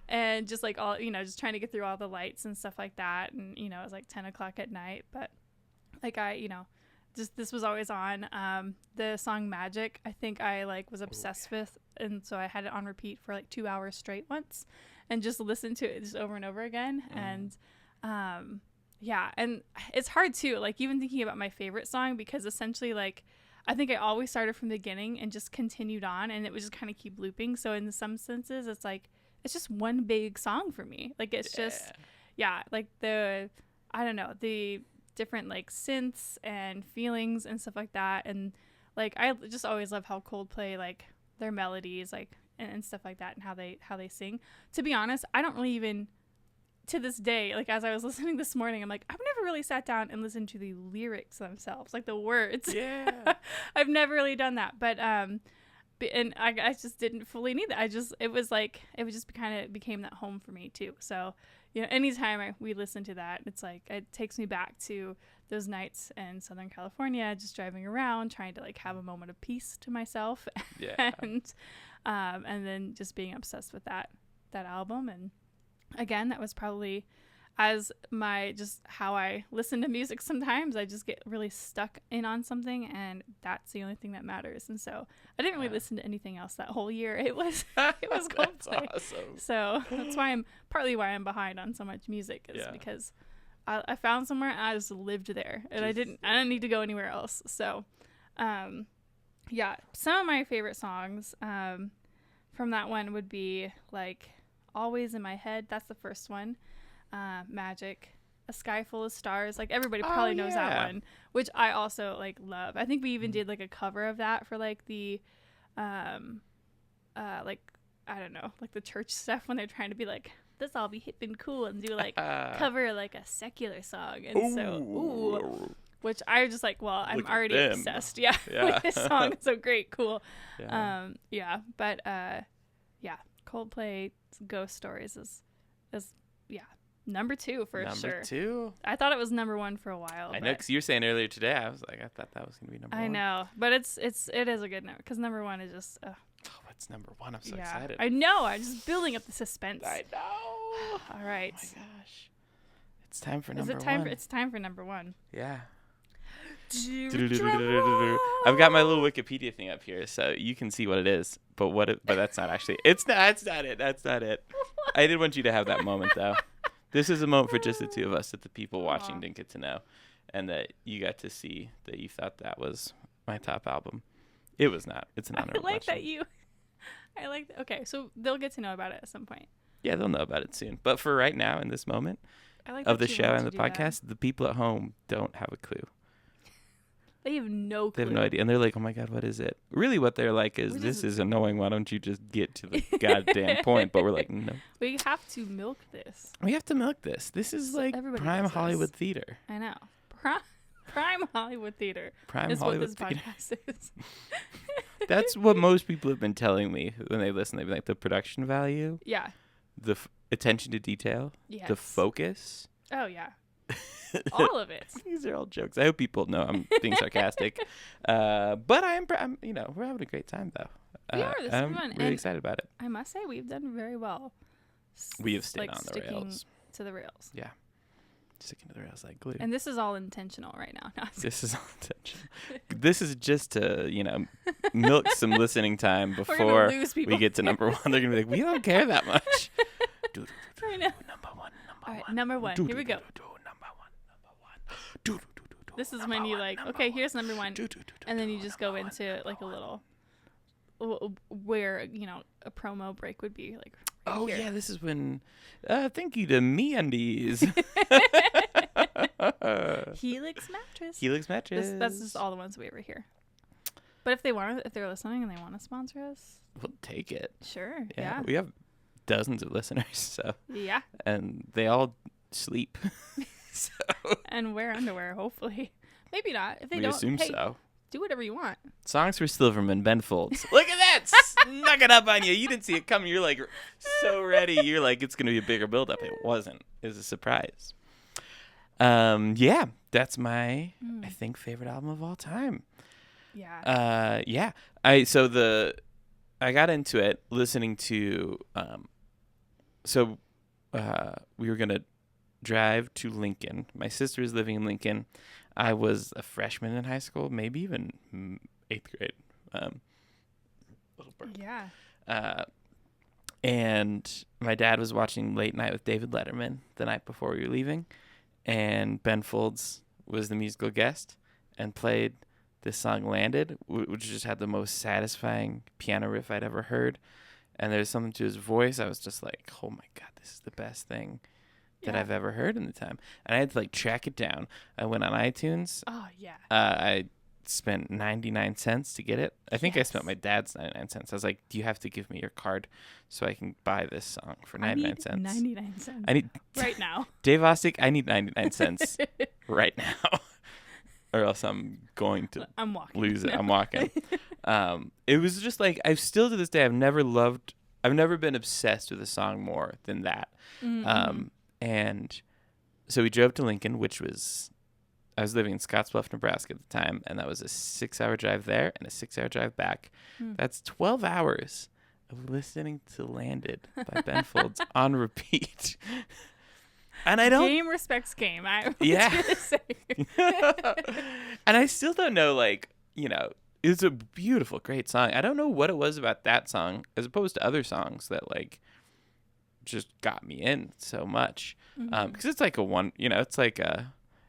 and just like all, you know, just trying to get through all the lights and stuff like that. And, you know, it was like 10 o'clock at night, but like you know, just this was always on. The song Magic, I think I like was obsessed with. And so I had it on repeat for like 2 hours straight once and just listened to it just over and over again. And, yeah. And it's hard too, like even thinking about my favorite song, because essentially like, I think I always started from the beginning and just continued on, and it would just kind of keep looping. So in some senses, it's like, it's just one big song for me. Like it's just, like I don't know, the different like synths and feelings and stuff like that. And like, I just always love how Coldplay, like their melodies, like, and stuff like that, and how they sing. To be honest, I don't really even, to this day, like as I was listening this morning, I'm like, I've never really sat down and listened to the lyrics themselves, like the words. Yeah. I've never really done that. But and I just didn't fully need that. It was like, it was just kind of became that home for me too. So, you know, anytime we listen to that, it's like, it takes me back to those nights in Southern California, just driving around, trying to like have a moment of peace to myself. Yeah. And then just being obsessed with that album. And again, that was probably as just how I listen to music. Sometimes I just get really stuck in on something, and that's the only thing that matters. And so I didn't really listen to anything else that whole year. It was Coldplay. That's awesome. So that's partly why I'm behind on so much music, is because I found somewhere and I just lived there, and I didn't need to go anywhere else. So, some of my favorite songs from that one would be like Always in My Head. That's the first one. Magic, A Sky Full of Stars. Like everybody probably knows that one, which I also like love. I think we even did like a cover of that for like the like, I don't know, like the church stuff, when they're trying to be like, let's all be hip and cool and do like cover like a secular song. And which I was just like, well, I'm already obsessed with this song. So great, cool. Coldplay Ghost Stories is number 2 for sure. Number 2? I thought it was number 1 for a while. I know, because you were saying earlier today, I was like, I thought that was going to be number 1. I know, but it is a good number, because number 1 is just... Oh, what's number 1? I'm so excited. I know. I'm just building up the suspense. I know. All right. Oh my gosh. It's time for number 1. It's time for number 1. Yeah. I've got my little Wikipedia thing up here, so you can see what it is. But that's not actually. It's not it. That's not it. I did want you to have that moment, though. This is a moment for just the two of us that the people watching didn't get to know, and that you got to see that you thought that was my top album. It was not. It's an honorable mention. Okay, so they'll get to know about it at some point. Yeah, they'll know about it soon. But for right now, in this moment of the show and the podcast, the people at home don't have a clue. They have no clue. They have no idea. And they're like, oh my God, what is it? Really what they're like is, this is annoying. Why don't you just get to the goddamn point? But we're like, no. We have to milk this. We have to milk this. This is like prime Hollywood theater. I know. Prime Hollywood theater. Prime is Hollywood what this podcast is. That's what most people have been telling me when they listen. They've been like, the production value. Yeah. The attention to detail. Yes. The focus. Oh, yeah. All of it. These are all jokes. I hope people know I'm being sarcastic. But I'm, you know, we're having a great time though. We are. This is I'm fun. really excited about it. I must say we've done very well. We have stayed on the rails. To the rails. Yeah. Sticking to the rails like glue. And this is all intentional right now. This is all intentional. This is just to, you know, milk some listening time before we get to number one. They're going to be like, we don't care that much. I know. Number one. All right, number one. Here we go. This is when you like, okay, here's number one. And then you just go into like a little, where, you know, a promo break would be like. Right Oh, here. yeah, this is when, thank you to MeUndies. Helix mattress. Helix mattress. That's just all the ones we ever hear. But if they're listening and they want to sponsor us, we'll take it. Sure. Yeah. Yeah. We have dozens of listeners, so. Yeah. And they all sleep. So. And wear underwear, hopefully. Maybe not. If they We don't, assume hey, so. do whatever you want. Songs for Silverman, Ben Folds. Look at that! Snuck it up on you. You didn't see it coming. You're like so ready. You're like, it's going to be a bigger build-up. It wasn't. It was a surprise. Yeah, that's my, I think, favorite album of all time. Yeah. Yeah. I got into it listening to, we were going to drive to Lincoln. My sister is living in Lincoln. I was a freshman in high school, maybe even 8th grade. Little burp. Yeah. And my dad was watching Late Night with David Letterman the night before we were leaving, and Ben Folds was the musical guest and played this song Landed, which just had the most satisfying piano riff I'd ever heard. And there's something to his voice. I was just like, oh my God, this is the best thing that I've ever heard in the time. And I had to like track it down. I went on iTunes. Oh, yeah. I spent 99 cents to get it. I think I spent my dad's 99 cents. I was like, do you have to give me your card so I can buy this song for 99 cents? 99 cents. I need right now. Dave Ostdiek, I need 99 cents right now. Or else I'm going to lose it. I'm walking. It was just like, I've still to this day, I've never been obsessed with a song more than that. Mm-hmm. And so we drove to Lincoln, I was living in Scottsbluff, Nebraska at the time, and that was a 6-hour drive there and a 6-hour drive back. That's 12 hours of listening to Landed by Ben Folds on repeat. And I don't... Game respects game. Yeah. And I still don't know, like, you know, it's a beautiful, great song. I don't know what it was about that song as opposed to other songs that, like, just got me in so much. Because it's like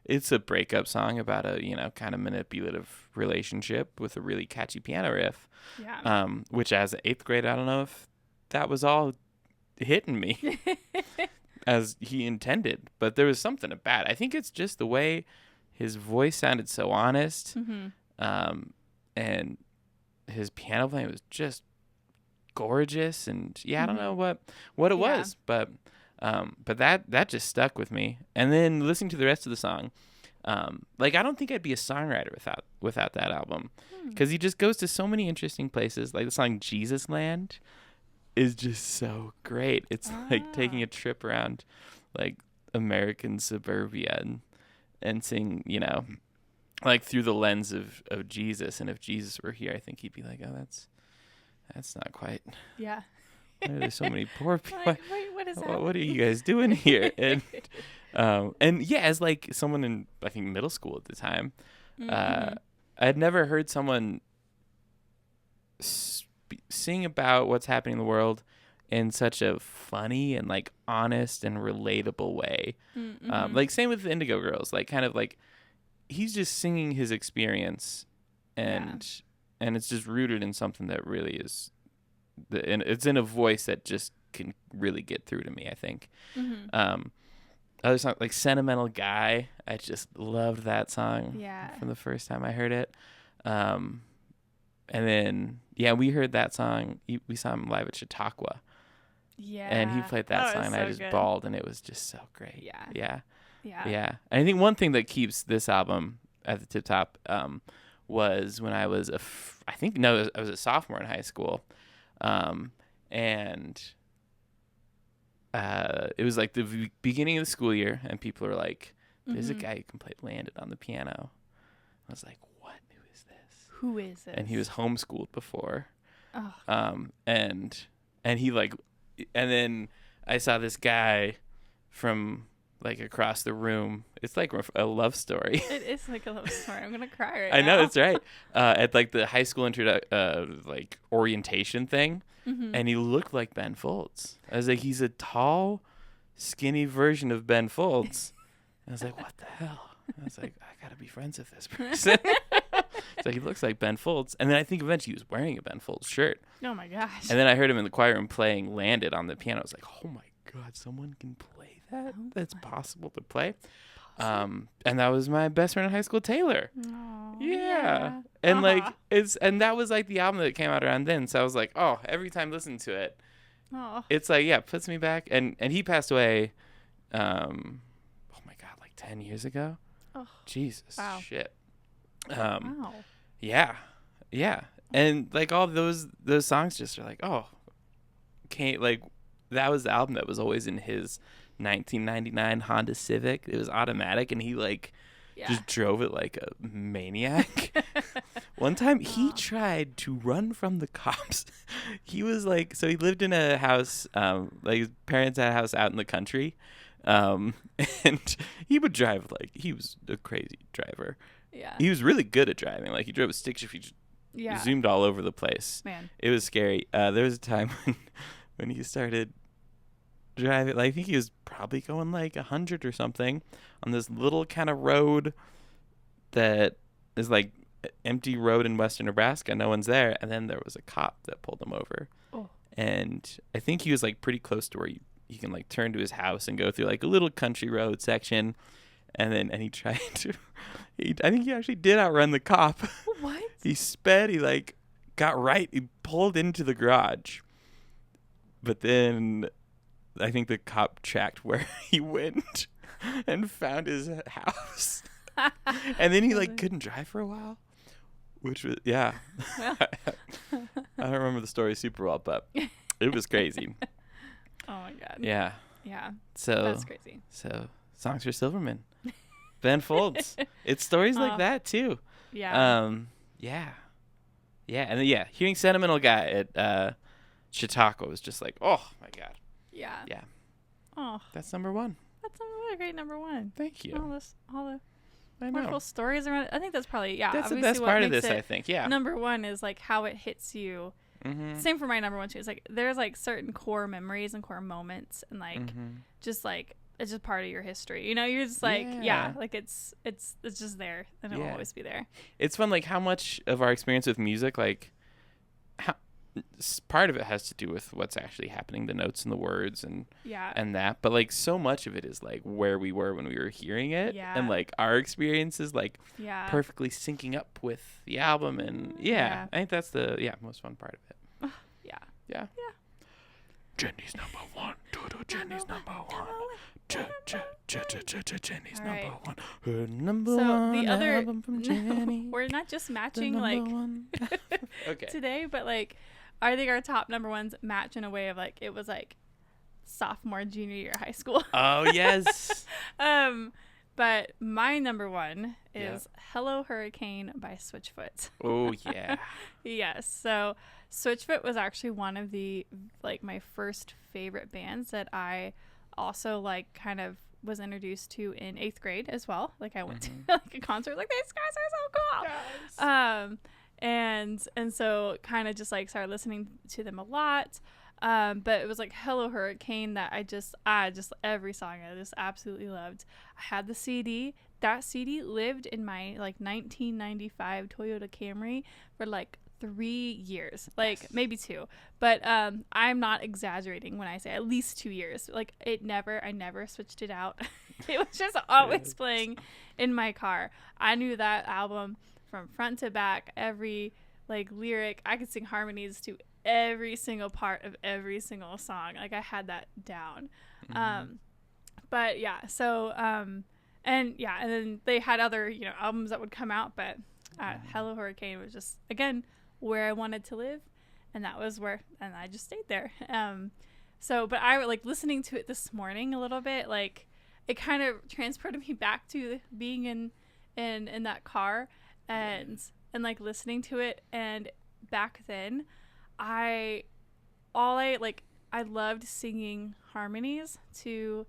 it's a breakup song about a, you know, kind of manipulative relationship with a really catchy piano riff. Yeah. Which as an 8th grade, I don't know if that was all hitting me as he intended, but there was something about it. I think it's just the way his voice sounded so honest. And his piano playing was just gorgeous. And I don't know what it was, but that just stuck with me. And then listening to the rest of the song, like I don't think I'd be a songwriter without that album, because he just goes to so many interesting places. Like the song Jesus Land is just so great. It's like taking a trip around like American suburbia and seeing, you know, like through the lens of Jesus. And if Jesus were here, I think he'd be like, oh, that's not quite. Yeah. There's so many poor people. Like, wait, what is that? What are you guys doing here? And yeah, as like someone in, I think, middle school at the time, I had never heard someone sing about what's happening in the world in such a funny and like honest and relatable way. Like same with the Indigo Girls, like kind of like he's just singing his experience, and it's just rooted in something that really is, and it's in a voice that just can really get through to me, I think. other song like Sentimental Guy. I just loved that song Yeah. from the first time I heard it. And then, yeah, we heard that song. We saw him live at Chautauqua. Yeah. And he played that song, was and so I just good. bawled, and it was just so great. Yeah. Yeah. Yeah. Yeah. And I think one thing that keeps this album at the tip top was when I was I was a sophomore in high school. And it was like the beginning of the school year, and people are like, there's a guy who can play Landed on the piano. I was like, what? Who is this? And he was homeschooled before. Oh. And he like, and then I saw this guy from like across the room. It's like a love story. It is like a love story. I'm gonna cry right I now. know, that's right. At like the high school like orientation thing, and he looked like Ben Folds. I was like, he's a tall, skinny version of Ben Folds. I was like, what the hell? I was like, I gotta be friends with this person. So he looks like Ben Folds. And then I think eventually he was wearing a Ben Folds shirt. Oh my gosh. And then I heard him in the choir room playing Landed on the piano. I was like, oh my God, someone can play that? That's possible to play. And that was my best friend in high school, Taylor. Oh, Yeah. And like and that was like the album that came out around then. So I was like, oh, every time I listen to it, it's like, yeah, puts me back. And he passed away oh my God, like 10 years ago. Oh, Jesus. wow. Shit. Wow. Yeah. Yeah. And like all those songs just are like, oh, can't like that was the album that was always in his 1999 Honda Civic. It was automatic, and he like just drove it like a maniac. One time he tried to run from the cops. He was like, so he lived in a house, like his parents had a house out in the country. And he would drive like he was a crazy driver. Yeah. He was really good at driving. Like he drove a stick shift. He just zoomed all over the place. Man. It was scary. There was a time when he started driving. Like I think he was probably going like 100 or something on this little kind of road that is like empty road in western Nebraska. No one's there. And then there was a cop that pulled him over. Oh. And I think he was like pretty close to where you can like turn to his house and go through like a little country road section. And he tried to, I think he actually did outrun the cop. What? He sped, he like got right, he pulled into the garage. But then I think the cop tracked where he went and found his house. And then he like couldn't drive for a while, which was, yeah. Well. I don't remember the story super well, but it was crazy. Oh my God. Yeah. Yeah. So that's crazy. So songs for Silverman. Ben Folds. It's stories like that too. Yeah. Yeah. Yeah. And then, yeah, hearing Sentimental Guy at Chautauqua was just like, oh my God. Yeah. Yeah. Oh. That's number one. That's a great number one. Thank you. All the I know. wonderful stories around it. I think that's probably, That's the best part of this, I think. Yeah. Number one is like how it hits you. Mm-hmm. Same for my number one too. It's like there's like certain core memories and core moments, and like just like it's just part of your history. You know, you're just like like it's just there, and it'll always be there. It's fun, like how much of our experience with music, like part of it has to do with what's actually happening, the notes and the words and that, but like so much of it is like where we were when we were hearing it, and like our experiences like perfectly syncing up with the album, and I think that's the most fun part of it. Yeah. Jenny's number one. Jenny's number one. Jenny's number one. Her number one. The other album from Jenny. We're not just matching like today, but like I think our top number ones match in a way of like it was like sophomore, junior year of high school. Oh yes. But my number one is Hello Hurricane by Switchfoot. Oh yeah. Yes. So Switchfoot was actually one of the like my first favorite bands that I also like kind of was introduced to in 8th grade as well. Like I went to like a concert, like these guys are so cool. Yes. And so kind of just like started listening to them a lot. But it was like Hello Hurricane that I just every song I just absolutely loved. I had the CD. That CD lived in my like 1995 Toyota Camry for like 3 years, like maybe 2, but I'm not exaggerating when I say at least 2 years. Like I never switched it out. It was just always playing in my car. I knew that album from front to back, every like lyric. I could sing harmonies to every single part of every single song. Like I had that down. But yeah, so and then they had other, you know, albums that would come out, but Hello Hurricane was just, again, where I wanted to live, and that was where, and I just stayed there. So, but I like listening to it this morning a little bit, like it kind of transported me back to being in that car and like listening to it. And back then I loved singing harmonies to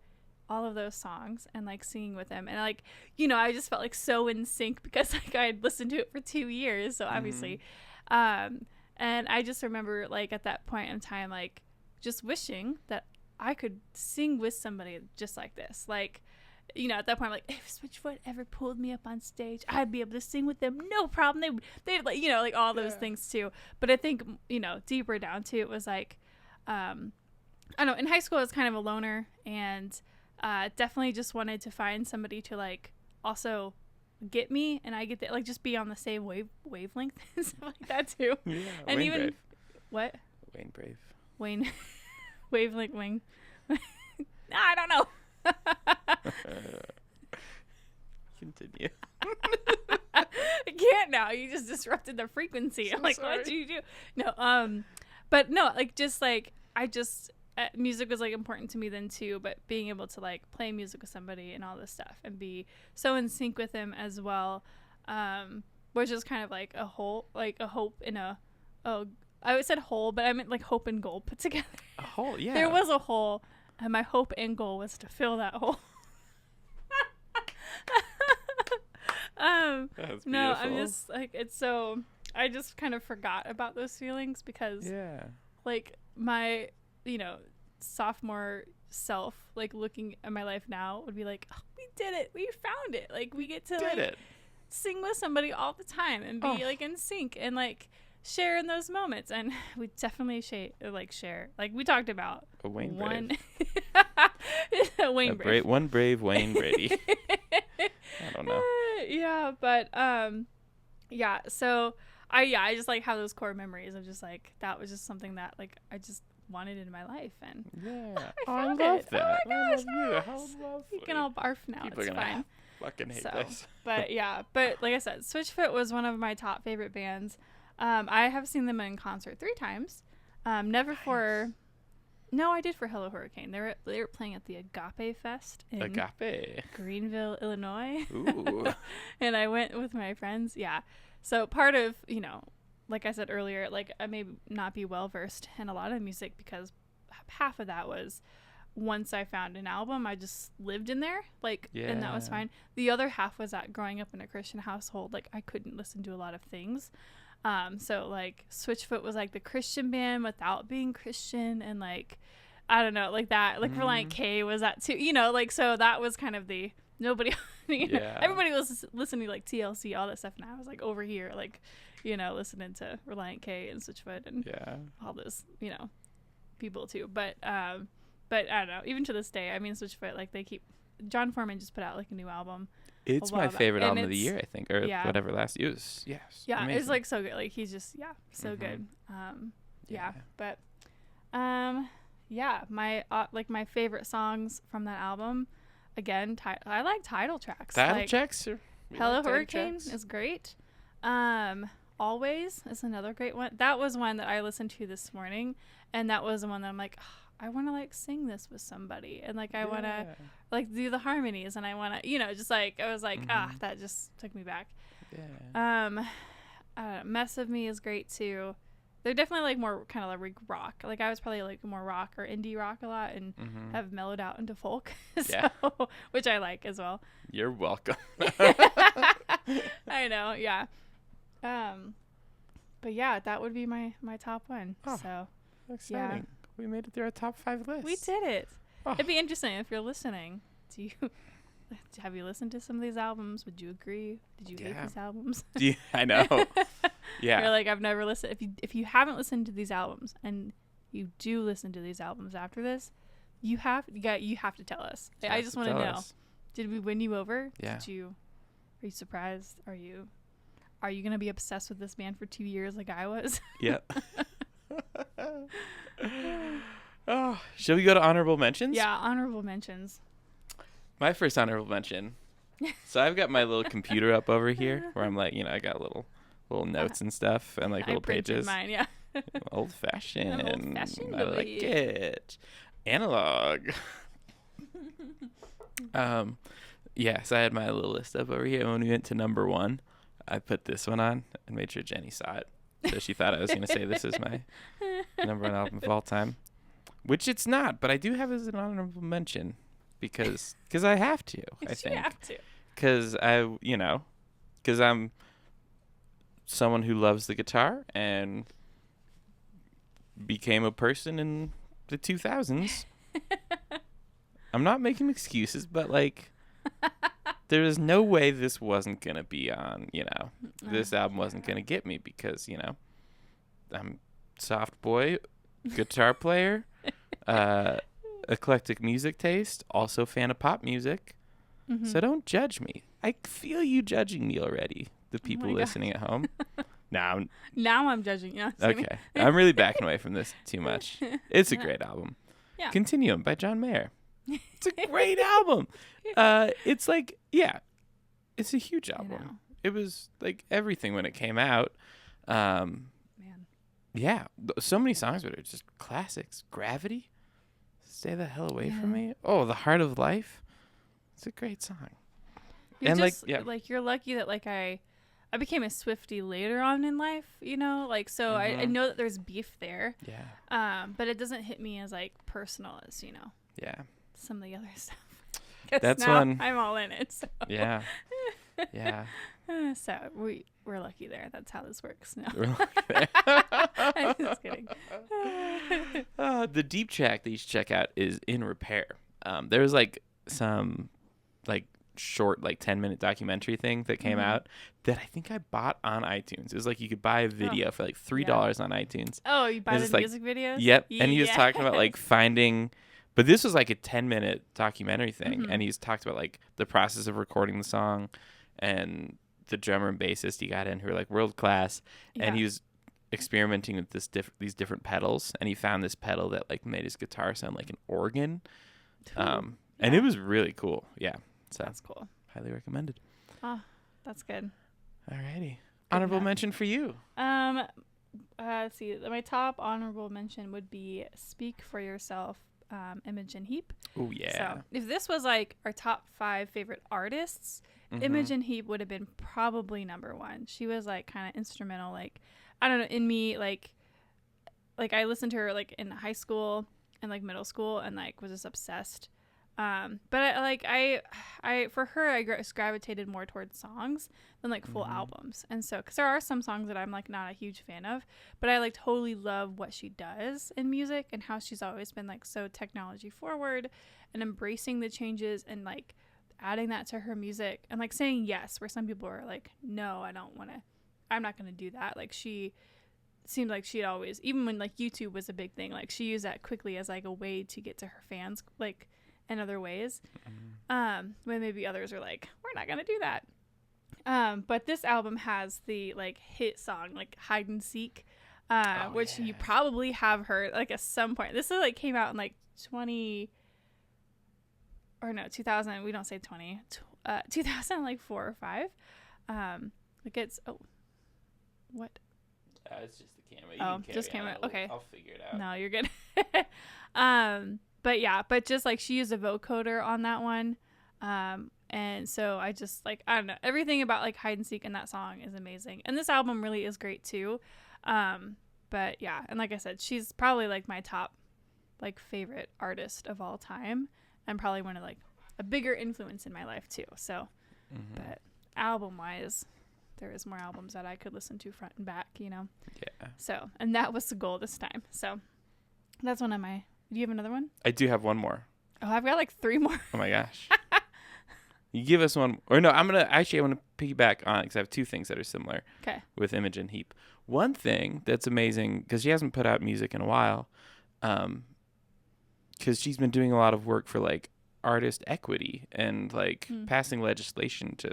all of those songs and like singing with them, and like, you know, I just felt like so in sync because like I had listened to it for 2 years, so obviously and I just remember like at that point in time, like just wishing that I could sing with somebody just like this. Like, you know, at that point, like, if Switchfoot ever pulled me up on stage, I'd be able to sing with them, no problem. They'd like, you know, like all those things too. But I think, you know, deeper down to it was like, I don't know, in high school I was kind of a loner, and definitely just wanted to find somebody to like also get me, and I get that, like, just be on the same wavelength and stuff like that too. Yeah, and Wayne even Brave. What? Wayne Brave. Wayne wavelength wing. I don't know. Continue. I can't now. You just disrupted the frequency. So I'm like, sorry. what did you do? No, but no, like, just like I just music was like important to me then too. But being able to like play music with somebody and all this stuff and be so in sync with them as well, was just kind of like a whole, like a hope in a I said whole, but I meant like hope and goal put together. A hole, yeah. There was a hole, and my hope and goal was to fill that hole. That's no, beautiful. I'm just like, it's so, I just kind of forgot about those feelings because like my, you know, sophomore self, like looking at my life now would be like, oh, we did it. We found it. Like we get to sing with somebody all the time and be like in sync and like share in those moments. And we definitely share. Like we talked about a Wayne one Brave. Wayne Brave. One brave Wayne Brady. I don't know. Yeah, but yeah, so I just like have those core memories of just like that was just something that like I just wanted in my life, and I love it. that. Oh my gosh, How lovely. you can all barf now. People it's are gonna fine. fucking hate So, this. but yeah, but like I said, Switchfoot was one of my top favorite bands. I have seen them in concert 3 times. Never for. No, I did for Hello Hurricane. They were playing at the Agape Fest in Greenville, Illinois. Ooh. And I went with my friends. Yeah. So part of, you know, like I said earlier, like I may not be well versed in a lot of music because half of that was once I found an album, I just lived in there, like, and that was fine. The other half was that growing up in a Christian household, like I couldn't listen to a lot of things. So like Switchfoot was like the Christian band without being Christian, and like I don't know, like that, like Reliant K was that too, you know, like so that was kind of the nobody you know, everybody was listening to like TLC, all that stuff, and I was like over here like, you know, listening to Reliant K and Switchfoot and all those, you know, people too. But I don't know, even to this day, I mean Switchfoot, like they keep, John Foreman just put out like a new album. It's my favorite album of the year, I think, or whatever last year. Yeah, amazing. It's like so good. Like he's just so good. But my like my favorite songs from that album, again, I like title tracks. Title tracks. Hello Hurricane is great. Always is another great one. That was one that I listened to this morning, and that was the one that I'm like, oh, I want to like sing this with somebody, and like I want to like do the harmonies, and I want to, you know, just like I was like, that just took me back. Mess of Me is great too. They're definitely like more kind of like rock. Like I was probably like more rock or indie rock a lot, and have mellowed out into folk, so, which I like as well. You're welcome. I know, yeah. But yeah, that would be my top one. So exciting. Yeah. We made it through our top 5 list. We did it. It'd be interesting if you're listening. Have you listened to some of these albums? Would you agree? Did you hate these albums? I know. Yeah. You're like, I've never listened. If you haven't listened to these albums, and you do listen to these albums after this, you have to tell us. I just want to know. Did we win you over? Yeah. Are you surprised? Are you gonna be obsessed with this band for 2 years like I was? Yep. Oh, shall we go to honorable mentions? Yeah, honorable mentions. My first honorable mention. So I've got my little computer up over here where I'm like, I got little notes and stuff and like little I printed pages. mine, yeah. Old fashioned. Old-fashioned, I like baby. it. Analog. Yeah, so I had my little list up over here. When we went to number 1, I put this one on and made sure Jenny saw it. So she thought I was going to say this is my number 1 album of all time, which it's not, but I do have it as an honorable mention because I have to, I think. You have to. Because because I'm someone who loves the guitar and became a person in the 2000s. I'm not making excuses, but like, there is no way this wasn't going to be on, this album wasn't going to get me because, I'm soft boy, guitar player, eclectic music taste, also fan of pop music. Mm-hmm. So don't judge me. I feel you judging me already, the people listening at home. Now I'm judging you. okay. I'm really backing away from this too much. It's a great album. Yeah. Continuum by John Mayer. It's a great album. It's like, it's a huge album. It was like everything when it came out. Man. Yeah. So many songs that are just classics. Gravity. Stay the hell away from me. Oh, The Heart of Life. It's a great song. And like you're lucky that like I became a Swiftie later on in life, so I know that there's beef there. Yeah. But it doesn't hit me as like personal as, Yeah. some of the other stuff. That's now one. I'm all in it. So. Yeah. Yeah. So we're lucky there. That's how this works now. We're lucky there. I'm just kidding. The deep track that you should check out is In Repair. There was like some like short 10-minute documentary thing that came out that I think I bought on iTunes. It was like you could buy a video for like $3 on iTunes. Oh, you buy the like, music videos? Yep. And he was talking about like finding, but this was like a 10-minute documentary thing. And he's talked about like the process of recording the song and the drummer and bassist he got in who were like world class. And he was experimenting with these different pedals, and he found this pedal that like made his guitar sound like an organ. And it was really cool. Yeah. So that's cool. Highly recommended. Oh, that's good. Alrighty. Honorable mention for you. Let's see. My top honorable mention would be Speak for Yourself, Imogen Heap. Oh yeah. So if this was like our top 5 favorite artists, Imogen Heap would have been probably number 1. She was like kind of instrumental, like, I don't know, in me, like I listened to her like in high school and like middle school and like was just obsessed. But I for her, I gravitated more towards songs than like full albums. And so, cause there are some songs that I'm like not a huge fan of, but I like totally love what she does in music and how she's always been like so technology forward and embracing the changes and like adding that to her music and like saying yes, where some people are like, no, I'm not going to do that. Like she seemed like she'd always, even when like YouTube was a big thing, like she used that quickly as like a way to get to her fans, like in other ways. When maybe others are like, we're not going to do that. But this album has the like hit song, like Hide and Seek, which you probably have heard like at some point. This is like came out in like 2000. We don't say 20, 2000, like 4 or 5. Like it's, what? It's just the camera. Just camera. Okay. I'll figure it out. No, you're good. But just like she used a vocoder on that one. And so I just like, I don't know, everything about like Hide and Seek in that song is amazing. And this album really is great too. But yeah. And like I said, she's probably like my top like favorite artist of all time and probably one of like a bigger influence in my life too. So, but album wise, there is more albums that I could listen to front and back, Yeah. So, and that was the goal this time. So that's one of my, do you have another one? I do have one more. Oh, I've got like 3 more. Oh my gosh. You give us one, or no, I want to piggyback on it because I have 2 things that are similar. Okay. With Imogen Heap. One thing that's amazing, because she hasn't put out music in a while, because she's been doing a lot of work for like artist equity and like passing legislation to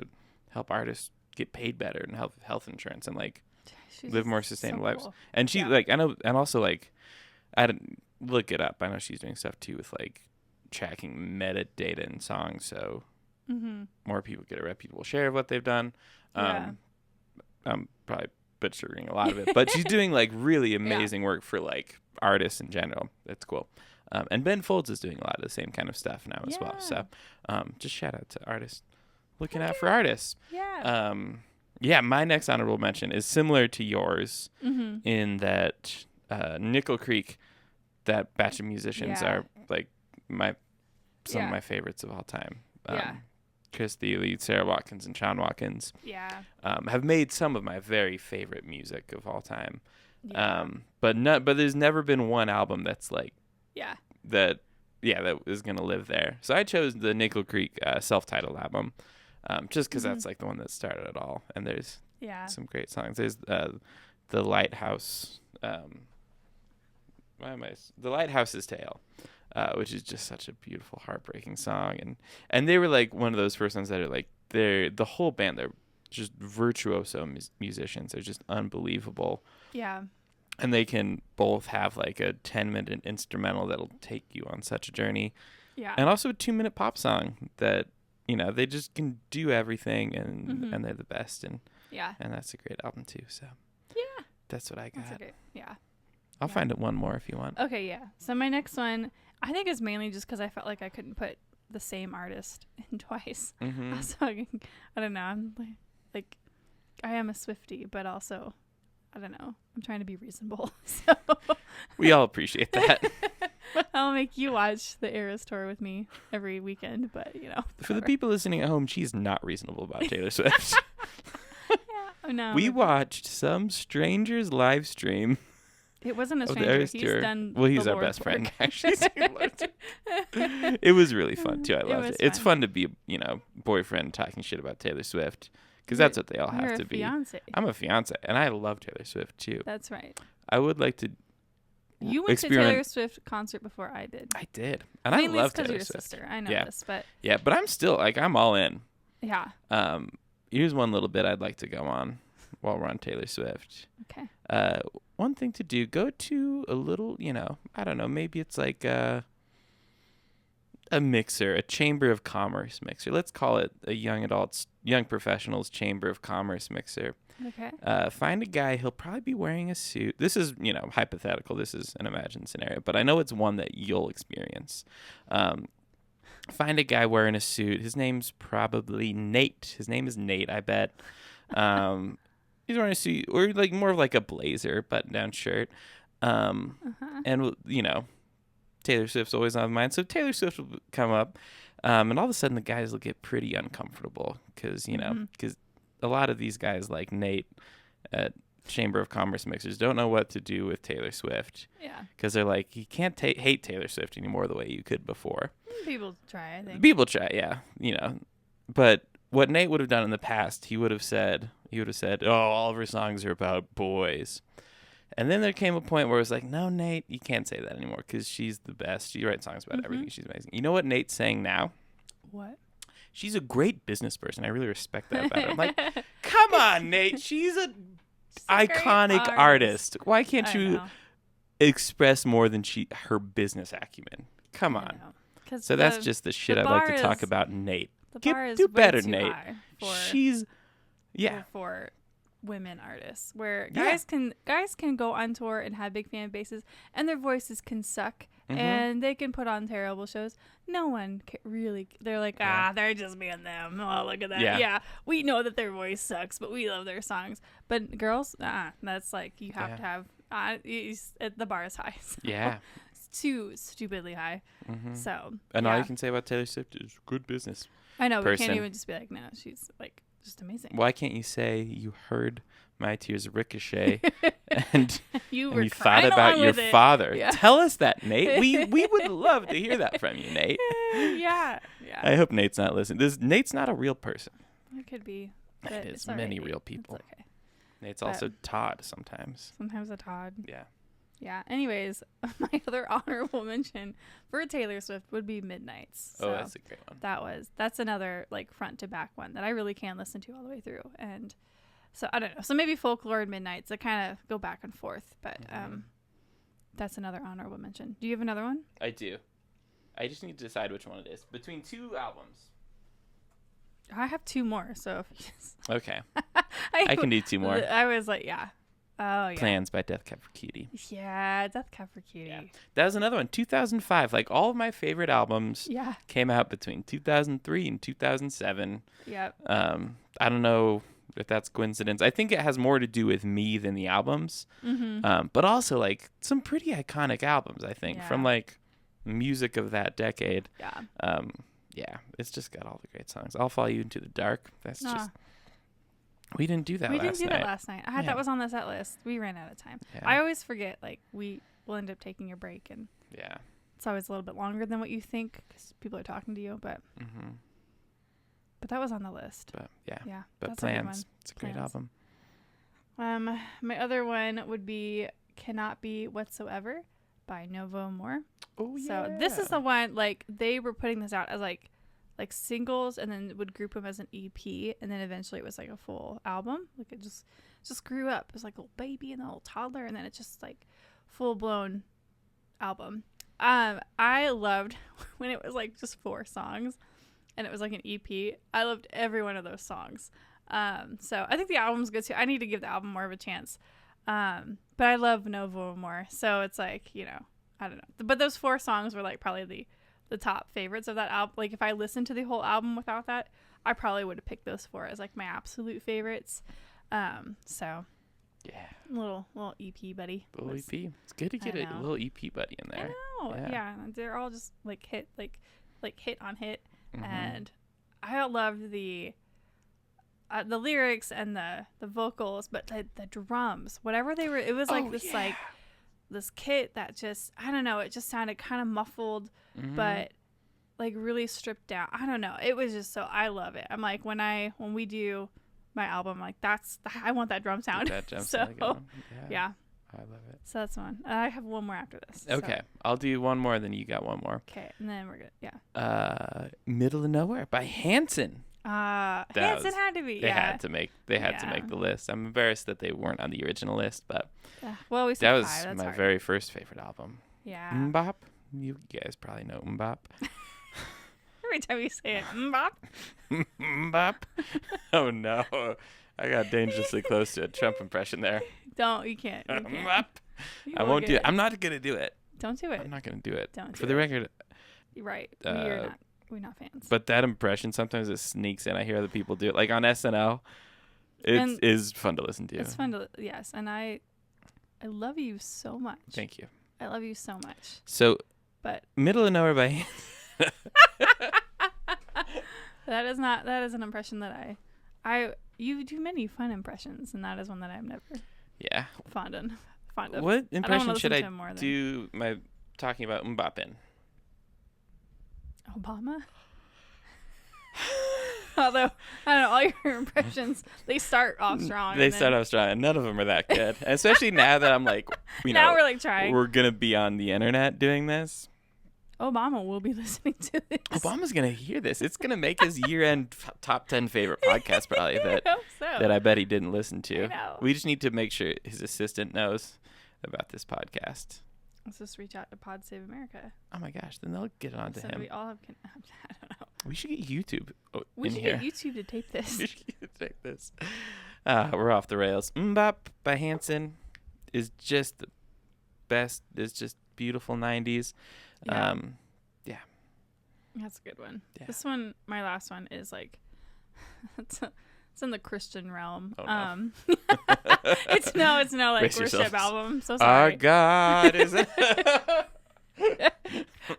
help artists get paid better and help health insurance and like live more sustainable lives. Cool. And she like, I know, and also like, I didn't look it up. I know she's doing stuff too with like tracking metadata in songs, so more people get a reputable share of what they've done. I'm probably butchering a lot of it, but she's doing like really amazing work for like artists in general. That's cool. And Ben Folds is doing a lot of the same kind of stuff now as well. So just shout out to artists looking out for artists. My next honorable mention is similar to yours in that Nickel Creek, that batch of musicians are like some of my favorites of all time. Chris Thiele, Sarah Watkins, and Sean Watkins have made some of my very favorite music of all time. But there's never been one album that's like that is gonna live there. So I chose the Nickel Creek self-titled album, just because that's like the one that started it all. And there's some great songs. There's the Lighthouse. The Lighthouse's Tale, which is just such a beautiful, heartbreaking song. And they were like one of those first ones that are like the whole band. They're just virtuoso musicians. They're just unbelievable. Yeah. And they can both have like a 10-minute instrumental that'll take you on such a journey. Yeah. And also a 2-minute pop song that, you know, they just can do everything and they're the best. And that's a great album too. So that's what I got. I'll find it one more if you want. Okay, yeah. So my next one, I think is mainly just because I felt like I couldn't put the same artist in twice. So I don't know. I'm like I am a Swiftie, but also I don't know. I'm trying to be reasonable. So we all appreciate that. I'll make you watch the Eras tour with me every weekend, but you know. For the people listening at home, she's not reasonable about Taylor Swift. No. We watched some stranger's live stream. It wasn't a stranger. He's tour. done. Well, he's the our Lord's best work. friend, actually. It was really fun too. I loved it. It's fun to be, you know, boyfriend talking shit about Taylor Swift because that's what they all have to be. Fiance. I'm a fiance, and I love Taylor Swift too. That's right. I would like to. You went to Taylor Swift concert before I did. I did, and I love Taylor Mainly Swift. Because you're a sister. I know this, but but I'm still like I'm all in. Yeah. Here's one little bit I'd like to go on while we're on Taylor Swift. Okay. One thing to do, go to a little, you know, I don't know, maybe it's like a mixer, a chamber of commerce mixer. Let's call it a young professionals chamber of commerce mixer. Okay. Find a guy, he'll probably be wearing a suit. This is, you know, hypothetical. This is an imagined scenario, but I know it's one that you'll experience. Find a guy wearing a suit. His name's probably Nate. His name is Nate, I bet. He's wearing a suit or like more of like a blazer, button-down shirt. And, you know, Taylor Swift's always on mind. So Taylor Swift will come up and all of a sudden the guys will get pretty uncomfortable because, you know, because a lot of these guys like Nate at Chamber of Commerce mixers don't know what to do with Taylor Swift. Yeah. Because they're like, you can't hate Taylor Swift anymore the way you could before. People try, I think. People try, yeah. You know, but what Nate would have done in the past, he would have said, oh, all of her songs are about boys. And then there came a point where it was like, no, Nate, you can't say that anymore because she's the best. She writes songs about everything. She's amazing. You know what Nate's saying now? What? She's a great business person. I really respect that about her. I'm like, come on, Nate. She's an iconic artist. Why can't you express more than her business acumen? Come on. So that's just the shit I'd like to talk about Nate. The bar is do better, way too Nate. High for women artists, where guys can go on tour and have big fan bases, and their voices can suck, and they can put on terrible shows. No one really. They're like, they're just being them. Oh, look at that. Yeah, we know that their voice sucks, but we love their songs. But girls, that's like you have to have. The bar is high. So. Yeah. It's too stupidly high. So. And all you can say about Taylor Swift is good business. I know, we can't even just be like, no, she's like just amazing. Why can't you say you heard my tears ricochet and you thought about your father? Yeah. Tell us that, Nate. We would love to hear that from you, Nate. Yeah. I hope Nate's not listening. Nate's not a real person. It could be. It is many real people. It's okay. Nate's also Todd sometimes. Sometimes a Todd. Yeah. Yeah. Anyways, my other honorable mention for Taylor Swift would be Midnights. Oh, that's a great one. That's another like front to back one that I really can listen to all the way through. And so I don't know. So maybe Folklore and Midnights that kind of go back and forth, but that's another honorable mention. Do you have another one? I do. I just need to decide which one it is between two albums. I have two more, so if you just Okay. I can do two more. I was like, yeah. Oh, yeah. Plans by Death Cab for Cutie. Yeah, Death Cab for Cutie. Yeah. That was another one. 2005. Like, all of my favorite albums came out between 2003 and 2007. Yep. I don't know if that's coincidence. I think it has more to do with me than the albums. Mm-hmm. But also, like, some pretty iconic albums, I think, from, like, music of that decade. Yeah. Yeah, it's just got all the great songs. I'll Follow You Into the Dark. That's just... We didn't do that last night. We didn't do that last night. That was on the set list. We ran out of time. Yeah. I always forget, like, we will end up taking a break, and it's always a little bit longer than what you think because people are talking to you, but that was on the list. But, yeah. But that's Plans. It's a great album. My other one would be Cannot Be Whatsoever by Novo More. Oh, yeah. So this is the one, like, they were putting this out as, like singles and then would group them as an EP, and then eventually it was like a full album. Like it just grew up. It was like a little baby and a little toddler, and then it's just like full blown album. I loved when it was like just 4 songs and it was like an EP. I loved every one of those songs. So I think the album's good too. I need to give the album more of a chance. But I love Novo more. So it's like, you know, I don't know. But those 4 songs were like probably the top favorites of that album. Like if I listened to the whole album without that, I probably would have picked those 4 as like my absolute favorites. So yeah, little EP buddy. Little EP. It's good to get a little EP buddy in there. I know. Yeah. They're all just like hit on hit, and I loved the lyrics and the vocals, but the drums, whatever they were, it was like like this kit that just, I don't know, it just sounded kind of muffled, but like really stripped down. I don't know. It was just so, I love it. I'm like, when we do my album, like I want that drum sound. That drum so sound yeah. I love it. So that's one. I have one more after this. Okay. So. I'll do one more, then you got one more. Okay. And then we're good. Yeah. Middle of Nowhere by Hanson. Hanson had to be. They had to make the list. I'm embarrassed that they weren't on the original list, but well, we that was 5. my very first favorite album. Yeah. Mbop. You guys probably know Mbop. Every time you say it, Mbop. Mbop. Oh no, I got dangerously close to a Trump impression there. You can't. Mbop. I won't do it. I'm not gonna do it. Don't do it. I'm not gonna do it. Don't. For the record. Right. We're not fans. But that impression, sometimes it sneaks in. I hear other people do it. Like on SNL, it is fun to listen to. It's fun to, yes. And I love you so much. Thank you. I love you so much. So, but Middle of Nowhere by that is an impression that you do many fun impressions, and that is one that I'm never fond of. What impression should I do talking about Mbop in? Obama? Although, I don't know, all your impressions, they start off strong. They start off strong, and none of them are that good. Especially now that I'm like, now we're like trying. We're going to be on the internet doing this. Obama will be listening to this. Obama's going to hear this. It's going to make his year-end top 10 favorite podcast probably that I bet he didn't listen to. I know. We just need to make sure his assistant knows about this podcast. Let's just reach out to Pod Save America. Oh my gosh, then they'll get on to him. We all have. I don't know. We should get YouTube We should get YouTube to tape this. We should get tape this. We're off the rails. Mbop by Hanson is just the best. It's just beautiful 90s. Yeah. That's a good one. Yeah. This one, my last one, is like it's in the Christian realm. Oh, no. It's no like Brace worship yourselves. album. So sorry. Our God is.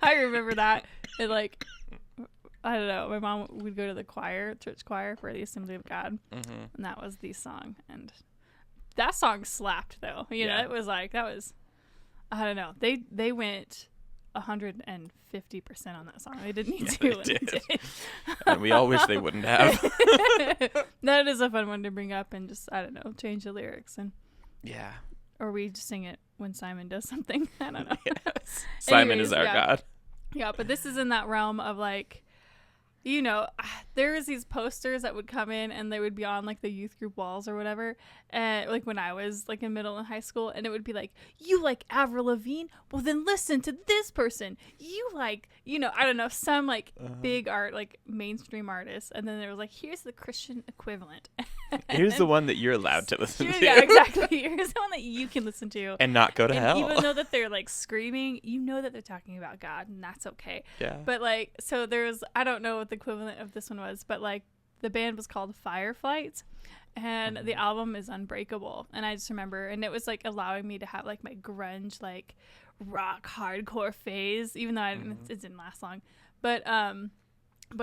I remember that. It like, I don't know. My mom would go to the church choir for the Assembly of God, and that was the song. And that song slapped though. You know, it was like that was. I don't know. They went 150% on that song. They didn't need to. They did. And we all wish they wouldn't have. That is a fun one to bring up and just, I don't know, change the lyrics or we just sing it when Simon does something. I don't know. Yes. Simon Anyways, is our God. Yeah, but this is in that realm of like, you know, there was these posters that would come in and they would be on like the youth group walls or whatever. And like when I was like in middle and high school, and it would be like, you like Avril Lavigne? Well, then listen to this person. You like, you know, I don't know, some like big art, like mainstream artists. And then there was like, here's the Christian equivalent. Here's the one that you're allowed to listen to. Yeah, exactly. Here's the one that you can listen to. And not go to hell. Even though that they're like screaming, you know that they're talking about God, and that's okay. Yeah. But like, so there's, I don't know what the equivalent of this one was, but like the band was called Fireflight, and the album is Unbreakable. And I just remember, and it was like allowing me to have like my grunge, like rock hardcore phase, even though it didn't last long. But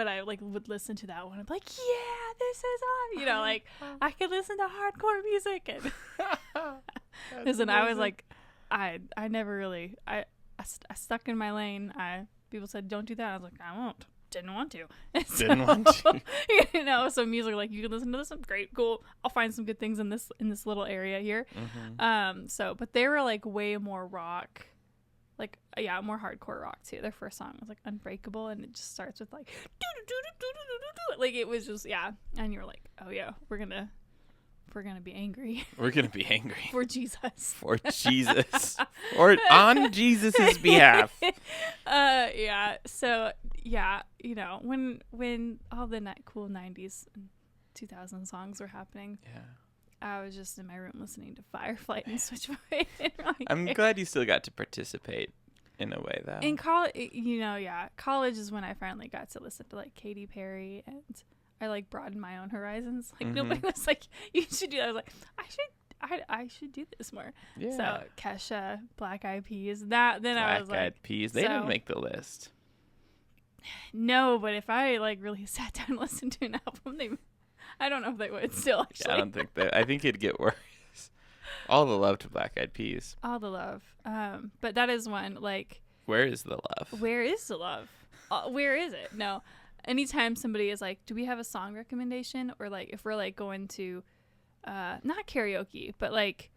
I like would listen to that one. I'm like, yeah, this is on. You know, like I could listen to hardcore music. And listen, I was like, I never really, I stuck in my lane. People said don't do that. I was like, I won't. Didn't want to. Didn't want to. You know, so music, like you can listen to this. Great, cool. I'll find some good things in this little area here. So, but they were like way more rock. Like, yeah, more hardcore rock too. Their first song was like Unbreakable, and it just starts with like like it was just, yeah. And you're like, oh yeah, we're gonna be angry. We're gonna be angry for Jesus. For Jesus. Or on Jesus's behalf. Yeah. So yeah, you know, when all the cool 90s and 2000 songs were happening. Yeah. I was just in my room listening to Fireflight and Switchblade. I'm glad you still got to participate in a way, though. In college, you know, yeah. College is when I finally got to listen to, like, Katy Perry, and I, like, broadened my own horizons. Like, nobody was like, you should do that. I was like, I should do this more. Yeah. So, Kesha, Black Eyed Peas, I was like... Black Eyed Peas. They didn't make the list. No, but if I, like, really sat down and listened to an album, I don't know if they would still, actually. Yeah, I don't think I think it'd get worse. All the love to Black Eyed Peas. All the love. But that is one, like... Where is the love? Where is the love? Where is it? No. Anytime somebody is like, do we have a song recommendation? Or, like, if we're, like, going to... not karaoke, but, like,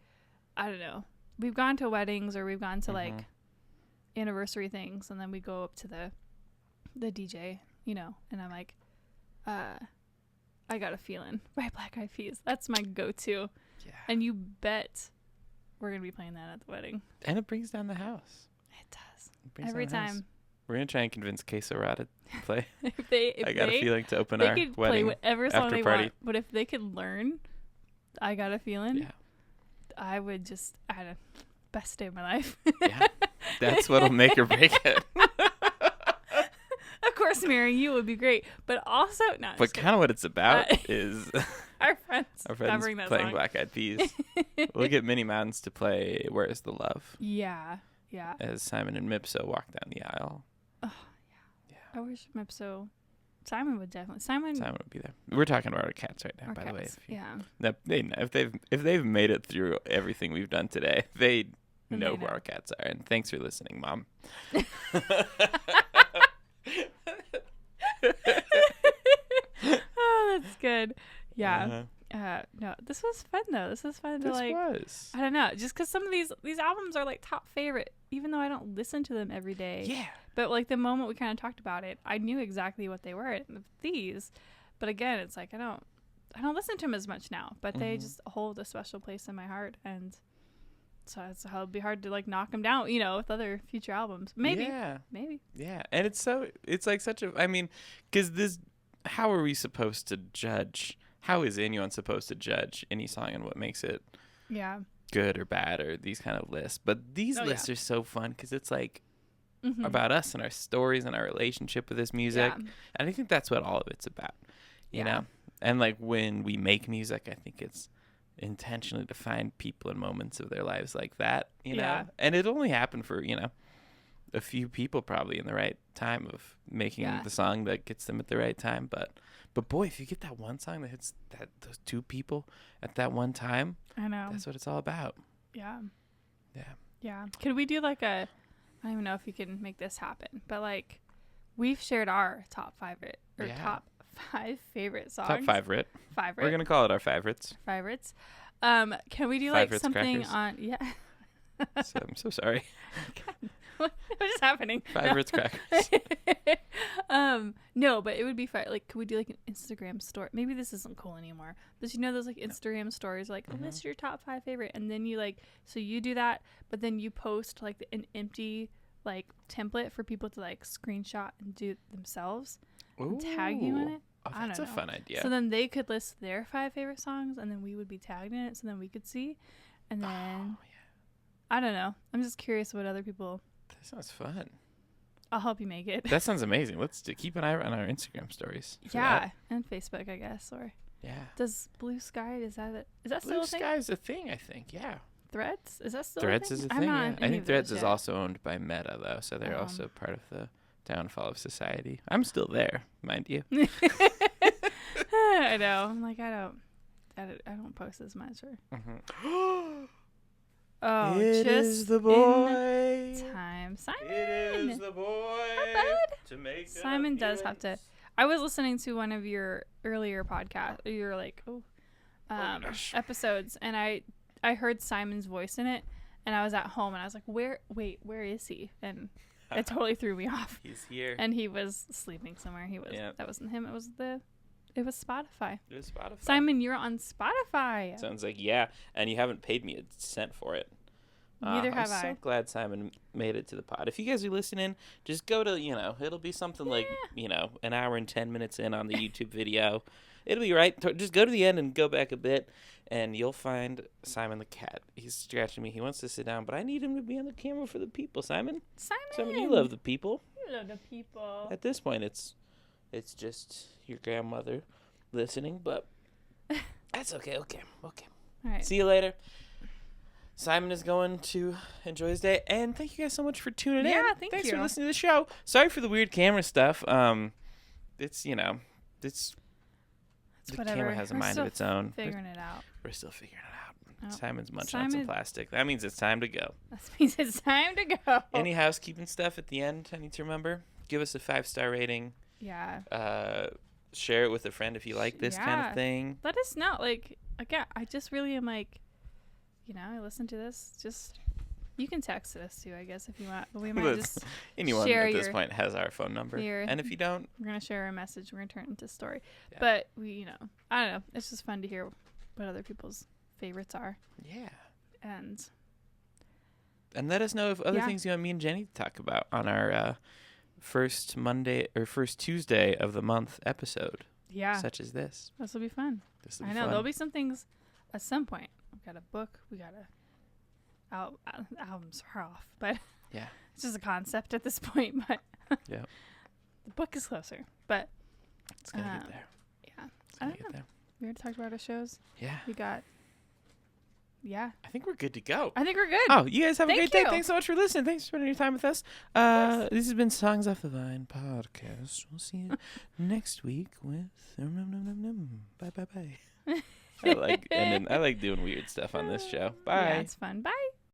I don't know. We've gone to weddings, or we've gone to, like, anniversary things, and then we go up to the DJ, you know, and I'm like... I Got a Feeling by Black Eyed Peas. That's my go-to. Yeah. And you bet we're going to be playing that at the wedding. And it brings down the house. It does. Every time. We're going to try and convince Queso to play. if I Got a Feeling to open our wedding. They could play whatever song they want. But if they could learn I Got a Feeling, I would just, best day of my life. Yeah. That's what'll make or break it. Of course, marrying you would be great, but also not. But kind of what it's about is our friends playing song. Black Eyed Peas. We'll get Minnie Mountains to play "Where Is the Love." Yeah. As Simon and Mipso walk down the aisle. Oh yeah. I wish Mipso. Simon would definitely. Simon would be there. We're talking about our cats right now, by the way. If they've made it through everything we've done today, they know who our cats are. And thanks for listening, Mom. Oh, that's good. Yeah. No, this was fun though. This was fun to I don't know, just because some of these albums are like top favorite, even though I don't listen to them every day. Yeah. But like the moment we kind of talked about it, I knew exactly what they were. These, but again, it's like I don't listen to them as much now, but they just hold a special place in my heart, and so it'll be hard to like knock them down, you know, with other future albums. Maybe. Yeah, and it's like such a. I mean, because this. How are we supposed to judge? How is anyone supposed to judge any song and what makes it good or bad or these kind of lists? But these lists are so fun because it's like about us and our stories and our relationship with this music. Yeah. And I think that's what all of it's about, you know? And like when we make music, I think it's intentionally to find people and moments of their lives like that, you know? And it only happened for, you know, a few people probably in the right time of making the song that gets them at the right time. But boy, if you get that one song that hits those two people at that one time, I know that's what it's all about. Yeah. Could we do like I don't even know if you can make this happen, but like we've shared our top 5 favorite songs. Top 5 We're gonna call it our favorites. Can we do like Favorites something crackers. on So I'm so sorry. What is happening? 5 Ritz crackers. No, but it would be fun. Like, could we do like an Instagram story? Maybe this isn't cool anymore. But you know those like Instagram stories, like list your top 5 favorite, and then you like, so you do that, but then you post like an empty like template for people to like screenshot and do it themselves and tag you in it. Oh, that's a fun idea. So then they could list their 5 favorite songs, and then we would be tagged in it, so then we could see, and then I don't know. I'm just curious what other people. That sounds fun. I'll help you make it. That sounds amazing. Let's keep an eye on our Instagram stories. Yeah, and Facebook, I guess. Or does Blue Sky? Is that still a thing? Blue Sky is a thing, I think. Yeah. Threads? Is that still Threads a thing? is a thing. Yeah. I think Threads is yet. also owned by Meta, though, so they're also part of the downfall of society. I'm still there, mind you. I know. I'm like, I don't post as much. Or oh, it just is the boy. Time, Simon. It is the boy. Not bad. To make Simon does have to. I was listening to one of your earlier podcasts. Your like episodes, and I heard Simon's voice in it, and I was at home, and I was like, where is he? And it totally threw me off. He's here. And he was sleeping somewhere. That wasn't him. It was Spotify. It was Spotify. Simon, you're on Spotify. Sounds like, yeah. And you haven't paid me a cent for it. Neither have I. I'm so glad Simon made it to the pod. If you guys are listening, just go to, it'll be something like, an hour and 10 minutes in on the YouTube video. It'll be right. Just go to the end and go back a bit, and you'll find Simon the cat. He's scratching me. He wants to sit down, but I need him to be on the camera for the people, Simon. Simon, you love the people. You love the people. At this point, it's just your grandmother listening, but that's okay. Okay. All right. See you later. Simon is going to enjoy his day, and thank you guys so much for tuning in. Yeah, Thanks for listening to the show. Sorry for the weird camera stuff. It's the whatever. Camera has a mind of its own. Figuring it out. We're still figuring it out. Oh. Simon's munching on some plastic. That means it's time to go. That means it's time to go. Any housekeeping stuff at the end I need to remember? Give us a 5-star rating. Yeah. Share it with a friend if you like this kind of thing. Let us know. Like, again, I just really am like, I listen to this. Just, you can text us too, I guess, if you want. But we might just anyone share at this point has our phone number. And if you don't, we're going to share a message. We're going to turn it into a story. Yeah. But we, I don't know. It's just fun to hear what other people's favorites are. Yeah. And let us know if other things you want me and Jenny to talk about on our first Tuesday of the month episode. Yeah. Such as this. This will be fun. I know. There'll be some things at some point. We've got a book. We got albums are off, but yeah, it's just a concept at this point. But yeah, the book is closer. But it's gonna get there. Yeah, I don't know. We already talked about our shows. Yeah, we got. Yeah, I think we're good to go. I think we're good. Oh, you guys have a great day. Thanks so much for listening. Thanks for spending your time with us. This has been Songs Off the Vine podcast. We'll see you next week with bye. I like doing weird stuff on this show. Bye. Yeah, it's fun. Bye.